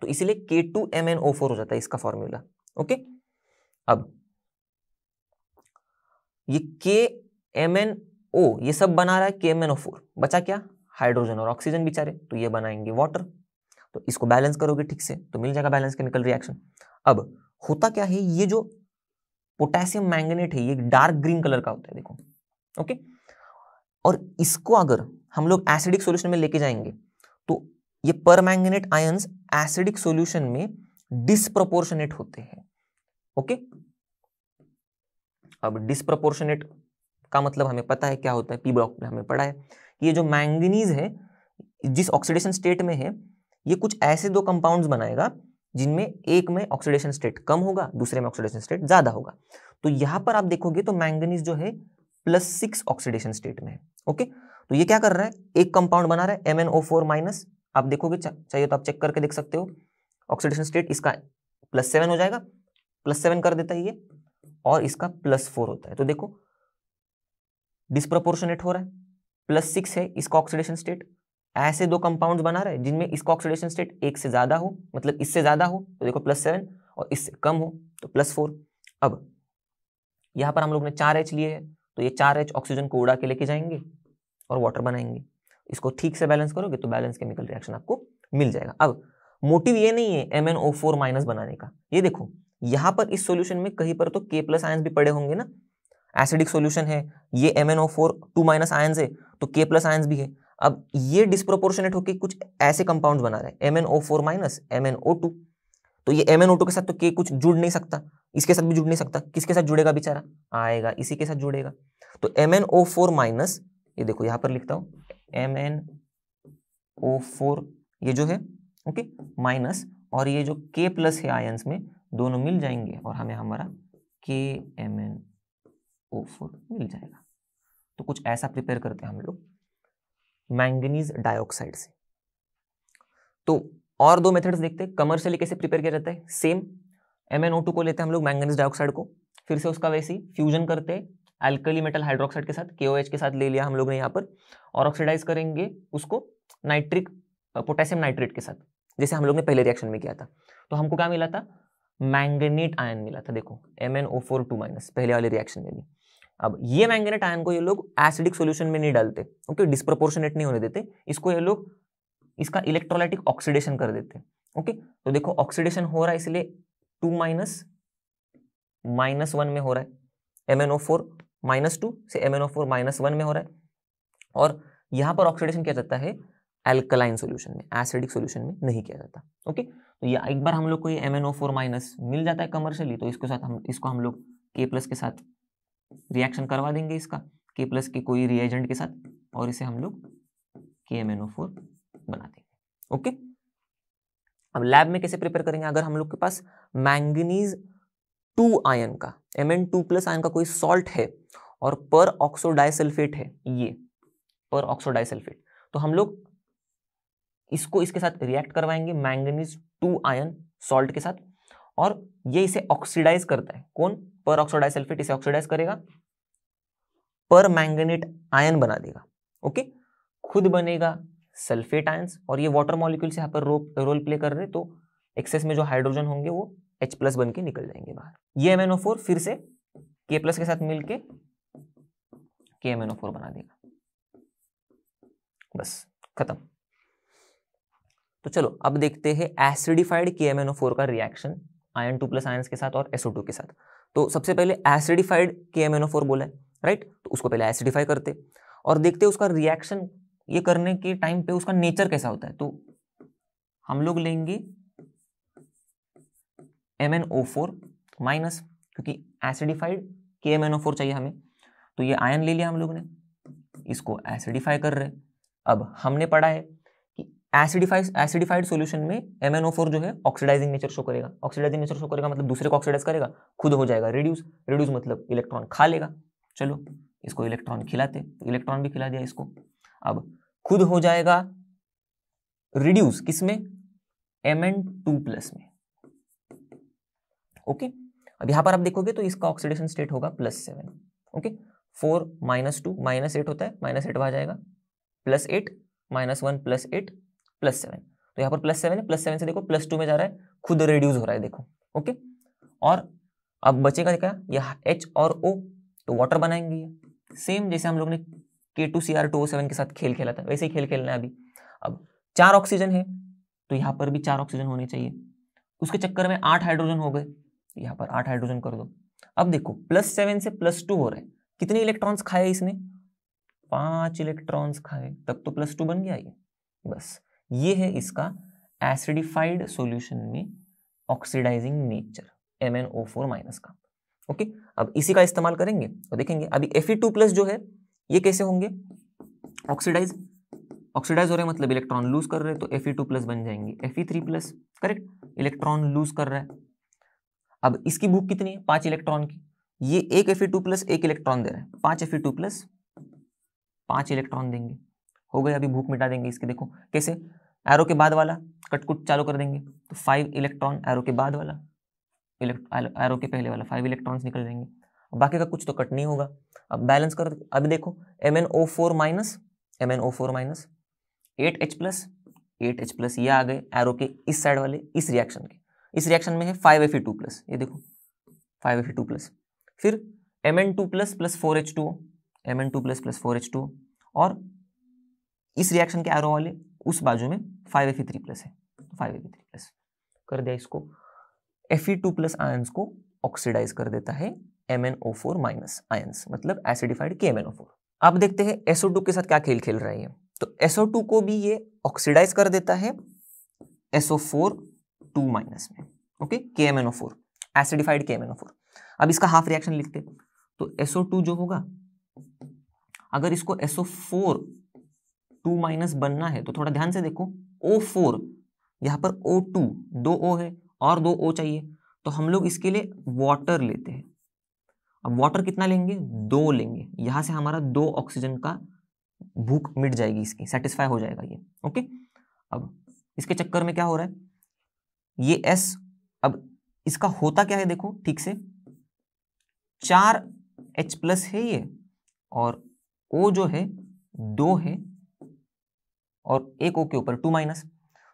तो इसीलिए K2MnO4 हो जाता है इसका फॉर्मूला। ओके, अब ये KMnO ये सब बना रहा है KMnO4, बचा क्या, हाइड्रोजन और ऑक्सीजन बेचारे, तो ये बनाएंगे वाटर। तो इसको बैलेंस करोगे ठीक से तो मिल जाएगा बैलेंस केमिकल रिएक्शन। अब होता क्या है, ये जो पोटेशियम मैंगनेट है ये डार्क ग्रीन कलर का होता है, देखो। ओके, और इसको अगर हम लोग एसिडिक सॉल्यूशन में लेके जाएंगे तो ये परमैंगनेट आयंस एसिडिक सॉल्यूशन में डिस्प्रोपोर्शनेट होते हैं। ओके, अब डिस्प्रोपोर्शनेट का मतलब हमें पता है क्या होता है, पी ब्लॉक में हमें पढ़ा है कि ये जो मैंगनीज है जिस ऑक्सीडेशन स्टेट में है ये कुछ ऐसे 2 कंपाउंड्स बनाएगा जिनमें एक में ऑक्सीडेशन स्टेट कम होगा, दूसरे में ऑक्सीडेशन स्टेट ज्यादा होगा। तो यहां पर आप देखोगे तो मैंगनीज जो है +6 ऑक्सीडेशन स्टेट में है। ओके, तो ये क्या कर रहा है, एक कंपाउंड बना रहा है MnO4-। आप देखोगे, चाहिए तो आप चेक करके देख सकते हो, ऑक्सीडेशन स्टेट इसका +7 हो जाएगा, +7 कर देता है ये, और इसका +4 होता है। तो देखो डिस्प्रोपोर्शनेट हो रहा है, +6 है इसका ऑक्सीडेशन स्टेट, ऐसे 2 कंपाउंड्स बना रहे हैं जिनमें इसका ऑक्सीडेशन स्टेट एक से ज्यादा हो, मतलब इससे ज्यादा हो तो देखो +7, और इससे कम हो तो +4। अब यहां पर हम लोग ने 4H लिए है, तो ये 4H ऑक्सीजन को उड़ा के लेके जाएंगे और वाटर बनाएंगे। इसको ठीक से बैलेंस करोगे तो बैलेंस केमिकल रिएक्शन आपको मिल जाएगा। अब मोटिव ये नहीं है MnO4- बनाने का, ये देखो यहां पर इस सॉल्यूशन में कहीं पर तो K+ आयंस भी पड़े होंगे ना, एसिडिक सॉल्यूशन है, ये MnO4 2- आयंस है तो K+ आयंस भी है। अब ये डिस्प्रोपोर्शनेट होकर कुछ ऐसे कंपाउंड्स बना रहे हैं MnO4- MnO2, तो ये MnO2 के साथ तो K कुछ जुड़ नहीं सकता, इसके साथ भी जुड़ नहीं सकता, किसके साथ जुड़ेगा बेचारा, आएगा इसी के साथ जुड़ेगा। तो MnO4-, ये देखो यहां पर लिखता हूं MnO4 ये जो है, ओके, माइनस, और ये जो K+ है आयंस में, दोनों मिल जाएंगे और हमें हमारा KMnO4 मिल जाएगा। तो कुछ ऐसा प्रिपेयर करते हैं हम लोग मैंगनीज डाइऑक्साइड से। तो और 2 मेथड्स देखते हैं कमर्शियली कैसे प्रिपेयर किया जाता है। सेम MnO2 को लेते हैं हम लोग मैंगनीज डाइऑक्साइड को, फिर से उसका वैसे ही फ्यूजन करते हैं अल्कली मेटल हाइड्रोक्साइड के साथ, KOH के साथ ले लिया हम लोग ने यहाँ पर, और ऑक्सीडाइज करेंगे उसको पोटेशियम नाइट्रेट के साथ, जैसे हम लोग ने पहले रिएक्शन में किया था। तो हमको क्या मिला था, मैंगनेट आयन मिला था, देखो MnO4-, पहले वाले रिएक्शन में भी। अब ये मैंगनेट आयन को ये लोग एसिडिक सॉल्यूशन में नहीं डालते, ओके, डिस्प्रोपोर्शनेट नहीं होने देते इसको, ये लोग इसका इलेक्ट्रोलाइटिक ऑक्सीडेशन कर देते हैं। ओके, तो देखो ऑक्सीडेशन हो रहा है इसलिए 2- -1 में हो रहा है, MnO4-2 से MnO4-1 में हो रहा है, और यहां पर ऑक्सीडेशन किया जाता है अल्कलाइन सॉल्यूशन में, एसिडिक सॉल्यूशन में नहीं किया जाता। ओके, तो ये एक बार हम लोग को ये MnO4- मिल जाता है कमर्शियली, तो इसको हम लोग K+ के साथ रिएक्शन करवा देंगे, इसका K+ के कोई रिएजेंट के साथ, और इसे हम लोग KMnO4 बना देंगे। ओके, अब लैब में कैसे प्रिपेयर करेंगे, अगर हम लोग के पास मैंगनीज 2 आयन का Mn2+ आयन का कोई सॉल्ट है और पर ऑक्सोडाइसल्फेट है, ये पर ऑक्सोडाइसल्फेट, तो हम लोग इसको इसके साथ रिएक्ट करवाएंगे मैंगनीज 2 आयन सॉल्ट के साथ, और ये इसे ऑक्सीडाइज करता है, कौन, पर ऑक्सोडाइसल्फेट इसे ऑक्सीडाइज करेगा, पर मैंगनेट आयन बना देगा। ओके, खुद बनेगा सल्फेट आयंस, और ये वाटर मॉलिक्यूल्स यहाँ पर रोल प्ले कर रहे, तो एक्सेस में जो हाइड्रोजन होंगे वो H+ बन के निकल जाएंगे बाहर। ये MnO4 फिर से K+ के साथ मिलके KMnO4 बना देगा, बस खत्म। तो चलो अब देखते हैं एसिडिफाइड KMnO4 का रिएक्शन आयन 2+ आयंस के साथ और SO2 के साथ। तो सबसे पहले एसिडिफाइड KMnO4 बोला है, राइट, तो उसको पहले एसिडिफाई करते और देखते उसका रिएक्शन ये करने के टाइम पे उसका नेचर कैसा होता है। तो हम लोग लेंगे MnO4-, क्योंकि एसिडिफाइड KMnO4 चाहिए हमें, तो ये आयन ले लिया हम लोग ने, इसको एसिडिफाई कर रहे। अब हमने पढ़ा है कि एसिडिफाइड सॉल्यूशन में MnO4 जो है ऑक्सीडाइजिंग नेचर शो करेगा। ऑक्सीडाइजिंग नेचर शो करेगा मतलब दूसरे को ऑक्सीडाइज करेगा, खुद हो जाएगा रिड्यूस, रिड्यूस मतलब इलेक्ट्रॉन खा लेगा। चलो इसको इलेक्ट्रॉन खिलाते, इलेक्ट्रॉन भी खिला दिया इसको। अब खुद हो जाएगा रिड्यूस किसमें, Mn2+ में। ओके, अब यहां पर आप देखोगे तो इसका ऑक्सीडेशन स्टेट होगा +7। ओके, 4 - 2 -8 होता है, -8 वहां जाएगा, +8 -1 +8 +7, तो यहाँ पर +7 है, +7 से देखो +2 में जा रहा है, खुद रिड्यूस हो रहा है देखो। ओके, और अब बचेगा क्या, यह H और O, तो वाटर बनाएंगे ये, सेम जैसे हम लोग ने K2Cr2O7 के साथ खेल खेला था वैसे ही खेल खेलना है अभी। अब 4 ऑक्सीजन है तो यहाँ पर भी 4 ऑक्सीजन होने चाहिए, उसके चक्कर में 8 हाइड्रोजन हो गए, यहाँ पर 8 हाइड्रोजन कर दो। अब देखो +7 से +2 हो रहा है, कितने इलेक्ट्रॉन्स खाए इसने, 5 इलेक्ट्रॉन्स खाए, तब तो +2 बन गया ये। बस ये है इसका एसिडिफाइड सॉल्यूशन में ऑक्सीडाइजिंग नेचर MnO4- का। ओके, अब इसी का इस्तेमाल करेंगे और देखेंगे अभी Fe2+ जो है ये कैसे होंगे, ऑक्सीडाइज हो रहे हैं मतलब इलेक्ट्रॉन लूज कर रहे हैं, तो Fe2+ बन जाएंगे Fe3+, करेक्ट, इलेक्ट्रॉन लूज कर रहा है। अब इसकी भूख कितनी है, 5 इलेक्ट्रॉन की, ये एक Fe2+ 1 इलेक्ट्रॉन दे रहा है, 5 Fe2+ 5 इलेक्ट्रॉन देंगे, हो गए। अभी भूख मिटा देंगे इसके, देखो कैसे, एरो के बाद वाला कटकुट चालू कर देंगे, तो 5 इलेक्ट्रॉन एरो के बाद वाला, एरो के पहले वाला 5 इलेक्ट्रॉन्स निकल जाएंगे, बाकी का कुछ तो कट नहीं होगा। अब बैलेंस कर, अब देखो MnO4- 8H+, ये आ गए एरो के इस साइड वाले, इस रिएक्शन में है 5Fe2+, ये देखो 5Fe2+, फिर Mn2+ + 4H2O, Mn2+ + 4H2O, और इस रिएक्शन के एरो वाले उस बाजू में 5Fe3+ है, 5Fe3+ कर दिया इसको, Fe2+ आयंस को ऑक्सीडाइज कर देता है MnO4- आयंस, मतलब एसिडिफाइड KMnO4। अब देखते हैं SO2 के साथ क्या खेल खेल रहा है ये, तो SO2 को भी ये ऑक्सीडाइज कर देता है SO4 में, ओके, KMnO4, एसिडिफाइड KMnO4। अब इसका हाफ रिएक्शन लिखते, तो SO2 जो होगा, अगर इसको SO4 बनना है तो थोड़ा ध्यान से देखो, O4 यहाँ पर O2, 2 O है और 2 O चाहिए, तो हम लोग इसके लिए वाटर लेते हैं। अब वाटर कितना लेंगे, 2 लेंगे, यहां से हमारा 2 ऑक्सीजन का भूख मिट जाएगी, इसकी सेटिस्फाई हो जाएगा ये। ओके, अब इसके चक्कर में क्या हो रहा है, ये S, अब इसका होता क्या है देखो ठीक से, 4H+ है ये, और O जो है 2 है, और एक O के ऊपर 2-,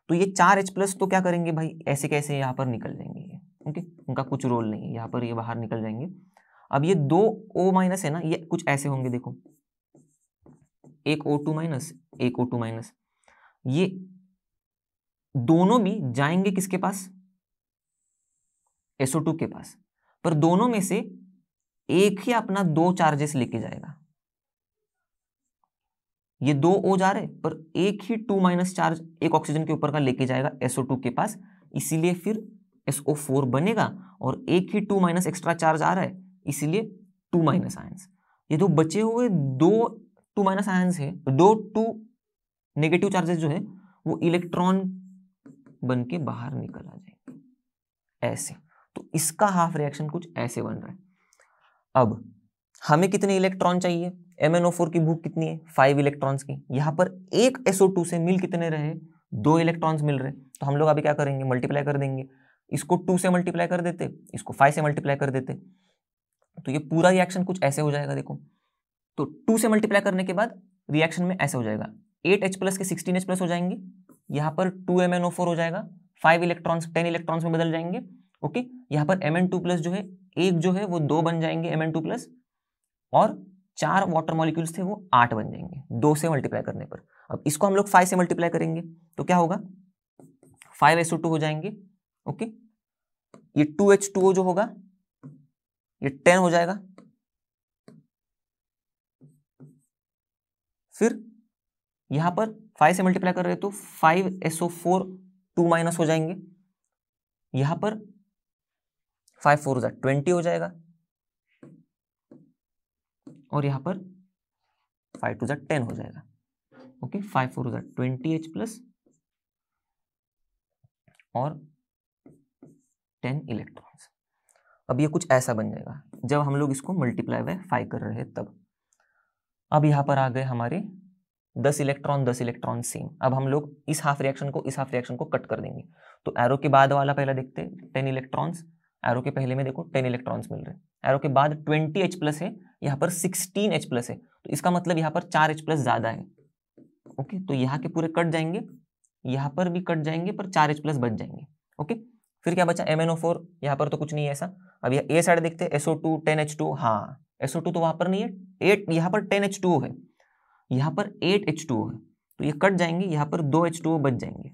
तो ये 4H+ तो क्या करेंगे भाई, ऐसे कैसे यहाँ पर निकल जाएंगे ये। ओके, उनका कुछ रोल नहीं है यहाँ पर, ये बाहर निकल जाएंगे। अब ये 2 O- है ना, ये कुछ ऐसे होंगे देखो, एक O2-, एक O2-, ये दोनों भी जाएंगे किसके पास, SO2 के पास, पर दोनों में से एक ही अपना 2 चार्जेस लेके जाएगा, ये 2 O जा रहे पर एक ही 2- चार्ज एक ऑक्सीजन के ऊपर का लेके जाएगा SO2 के पास, इसीलिए फिर SO4 बनेगा, और एक ही 2- एक्स्ट्रा चार्ज आ रहा है, इसीलिए 2- आयंस। ये तो बचे हुए 2 2- आयंस है, 2 2 नेगेटिव चार्जेस जो है वो इलेक्ट्रॉन बन के बाहर निकल आ जाएंगे ऐसे, तो इसका हाफ रिएक्शन कुछ ऐसे बन रहा है। अब हमें कितने इलेक्ट्रॉन चाहिए, MnO4 की भूख कितनी है, 5 इलेक्ट्रॉन्स की, यहाँ पर एक SO2 से मिल कितने रहे, 2 इलेक्ट्रॉन्स मिल रहे, तो हम लोग अभी क्या करेंगे, मल्टीप्लाई कर देंगे, इसको 2 से मल्टीप्लाई कर देते, इसको 5 से मल्टीप्लाई कर देते, तो ये पूरा रिएक्शन कुछ ऐसे हो जाएगा देखो, तो 2 से मल्टीप्लाई करने के बाद रिएक्शन में ऐसे हो जाएगा, 8H+ के 16H+ हो जाएंगे, यहाँ पर 2MnO4 हो जाएगा, 5 इलेक्ट्रॉन्स 10 इलेक्ट्रॉन्स में बदल जाएंगे। ओके, यहाँ पर Mn2+ जो है, एक जो है वो 2 बन जाएंगे Mn2+, और 4 वाटर मॉलिक्यूल्स थे वो 8 बन जाएंगे 2 से मल्टीप्लाई करने पर। अब इसको हम लोग 5 से मल्टीप्लाई करेंगे तो क्या होगा, 5SO2 हो जाएंगे। ओके, ये 2H2O जो होगा ये 10 हो जाएगा, फिर यहां पर 5 से मल्टीप्लाई कर रहे हैं तो 5SO4 2- हो जाएंगे, यहां पर 5 4 20 हो जाएगा, और यहां पर 5 2 10 हो जाएगा। ओके, 5 4 20H+ और 10 इलेक्ट्रॉन्स। अब ये कुछ ऐसा बन जाएगा जब हम लोग इसको मल्टीप्लाई बाय 5 कर रहे हैं तब। अब यहां पर आ गए हमारे 10 इलेक्ट्रॉन सेम। अब हम लोग इस हाफ रिएक्शन को कट कर देंगे। तो एरो के बाद वाला पहला देखते हैं 10 इलेक्ट्रॉन्स, एरो के पहले में देखो 10 इलेक्ट्रॉन्स मिल रहे हैं, एरो के बाद 20H+ है, यहाँ पर 16H+ है, तो इसका मतलब यहाँ पर 4H+ ज्यादा है। ओके, तो यहाँ के पूरे कट जाएंगे, यहाँ पर भी कट जाएंगे, पर 4H+ बच जाएंगे। ओके, फिर क्या बचा MnO4, यहाँ पर तो कुछ नहीं है ऐसा। अब यह ए साइड देखते हैं SO2 10H2, हाँ SO2 तो वहां पर नहीं है, 8 यहाँ पर 10H2O है, यहाँ पर 8H2O है, तो ये कट जाएंगे, यहाँ पर 2H2O बच जाएंगे।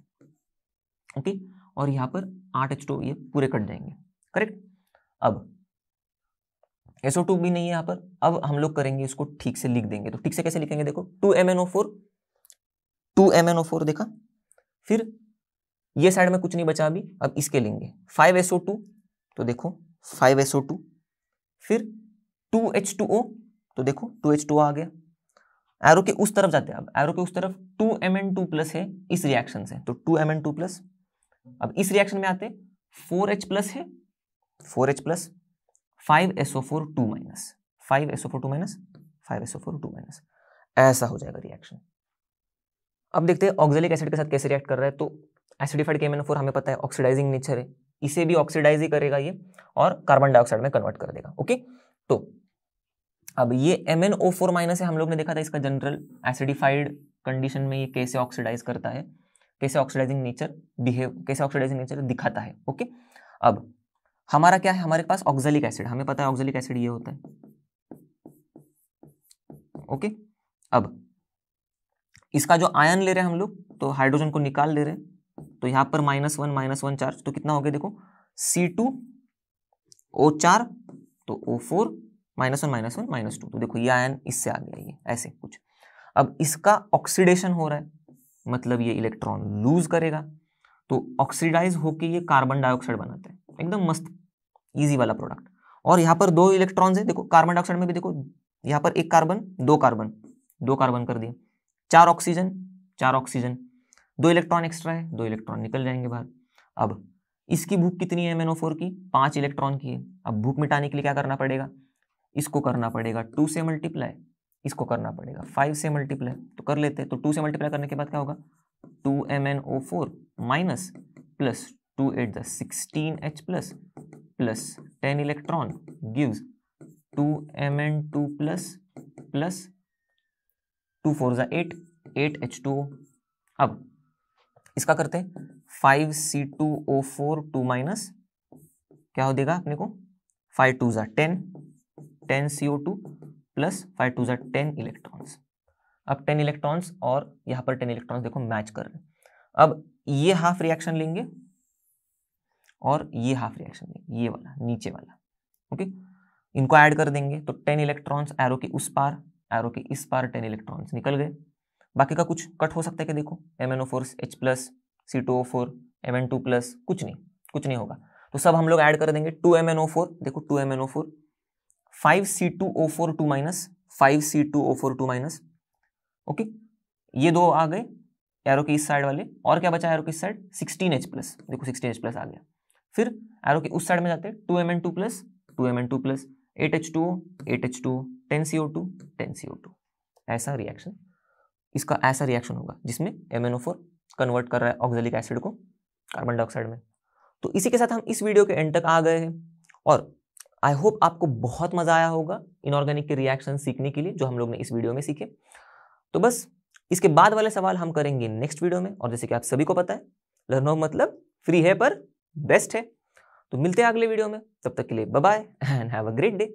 ओके, और यहाँ पर 8H2O, ये पूरे कट जाएंगे। करेक्ट। अब SO2 भी नहीं है यहाँ पर। अब हम लोग करेंगे इसको ठीक से लिख देंगे। तो ठीक से कैसे लिखेंगे, देखो 2MnO4 देखा, फिर ये साइड में कुछ नहीं बचा अभी, अब इसके लेंगे 5SO2, तो देखो 5SO2, फिर 2H2O, तो देखो 2H2O आ गया। एरो के उस तरफ जाते हैं, अब एरो के उस तरफ 2Mn2+ है इस रिएक्शन से, तो 2Mn2+। अब इस रिएक्शन में आते 4H+ है, 4H+, 5SO4 2-, 5SO4 2-, 5SO4 2-, ऐसा हो जाएगा रिएक्शन। अब देखते हैं ऑक्जेलिक एसिड के साथ कैसे रिएक्ट कर रहा है। तो एसिडिफाइड KMnO4 हमें पता है ऑक्सीडाइजिंग नेचर है, इसे भी ऑक्सीडाइज ही करेगा ये, और कार्बन डाइऑक्साइड में कन्वर्ट कर देगा। ओके, तो अब ये MnO4- है, हम लोग ने देखा था इसका जनरल एसिडिफाइड कंडीशन में ये कैसे ऑक्सीडाइज करता है, कैसे ऑक्सीडाइजिंग नेचर दिखाता है। ओके, अब हमारा क्या है, हमारे पास ऑक्जेलिक एसिड, हमें पता है ऑक्जेलिक एसिड ये होता है। ओके, अब इसका जो आयन ले रहे हैं हम लोग, तो हाइड्रोजन को निकाल ले रहे हैं, तो यहाँ पर -1 चार्ज, तो कितना हो गया देखो C2O4, तो O4 -1 -2, तो देखो ये आयन इससे आ गया, ये ऐसे कुछ। अब इसका ऑक्सीडेशन हो रहा है, मतलब ये इलेक्ट्रॉन लूज करेगा, तो ऑक्सीडाइज होके ये कार्बन डाइऑक्साइड बनाते हैं, एकदम मस्त इजी वाला प्रोडक्ट। और यहाँ पर 2 इलेक्ट्रॉन्स है, देखो कार्बन डाइऑक्साइड में भी देखो, यहाँ पर 1 कार्बन 2 कार्बन, 2 कार्बन कर दिए, 4 ऑक्सीजन 2 इलेक्ट्रॉन एक्स्ट्रा है, 2 इलेक्ट्रॉन निकल जाएंगे बाहर। अब इसकी भूख कितनी है MnO4 की, 5 इलेक्ट्रॉन की है। अब भूख मिटाने के लिए क्या करना पड़ेगा, इसको करना पड़ेगा 2 से मल्टीप्लाई, इसको करना पड़ेगा 5 से मल्टीप्लाई, तो कर लेते हैं। तो 2 से मल्टीप्लाई करने के बाद क्या होगा, 2MnO4 minus plus 2 8 16H plus 10 electron gives 2Mn2 plus 2 4 8 8H2O। अब इसका करते हैं 5C2O4 2- क्या हो देगा अपने को, 5 2 10 10CO2 प्लस 5 2 10 इलेक्ट्रॉन्स। अब 10 इलेक्ट्रॉन्स और यहाँ पर 10 इलेक्ट्रॉन्स देखो मैच कर रहे हैं। अब ये हाफ रिएक्शन लेंगे और ये हाफ रिएक्शन लेंगे, ये वाला नीचे वाला। ओके, इनको ऐड कर देंगे, तो 10 इलेक्ट्रॉन्स एरो के उस पार, एरो के इस पार 10 इलेक्ट्रॉन्स निकल गए। बाकी का कुछ कट हो सकता है क्या, देखो MnO4H+, C2O4, Mn2+, कुछ नहीं होगा, तो सब हम लोग ऐड कर देंगे। 2MnO4, देखो 2MnO4, 5C2O4 2-, 5C2O4 2-। ओके, ये 2 आ गए एरो के इस साइड वाले, और क्या बचा एरो के इस साइड, 16H+, देखो 16H+ आ गया। फिर एरो के उस साइड में जाते हैं 2Mn2+, 8H2O, 10CO2, 10CO2, ऐसा रिएक्शन, इसका ऐसा रिएक्शन होगा जिसमें MnO4 कन्वर्ट कर रहा है ऑक्जेलिक एसिड को कार्बन डाइऑक्साइड में। तो इसी के साथ हम इस वीडियो के एंड तक आ गए हैं, और आई होप आपको बहुत मजा आया होगा इनऑर्गेनिक के रिएक्शन सीखने के लिए जो हम लोग ने इस वीडियो में सीखे। तो बस इसके बाद वाले सवाल हम करेंगे नेक्स्ट वीडियो में, और जैसे कि आप सभी को पता है लर्न होम मतलब फ्री है पर बेस्ट है। तो मिलते हैं अगले वीडियो में, तब तक के लिए bye bye and have a great day.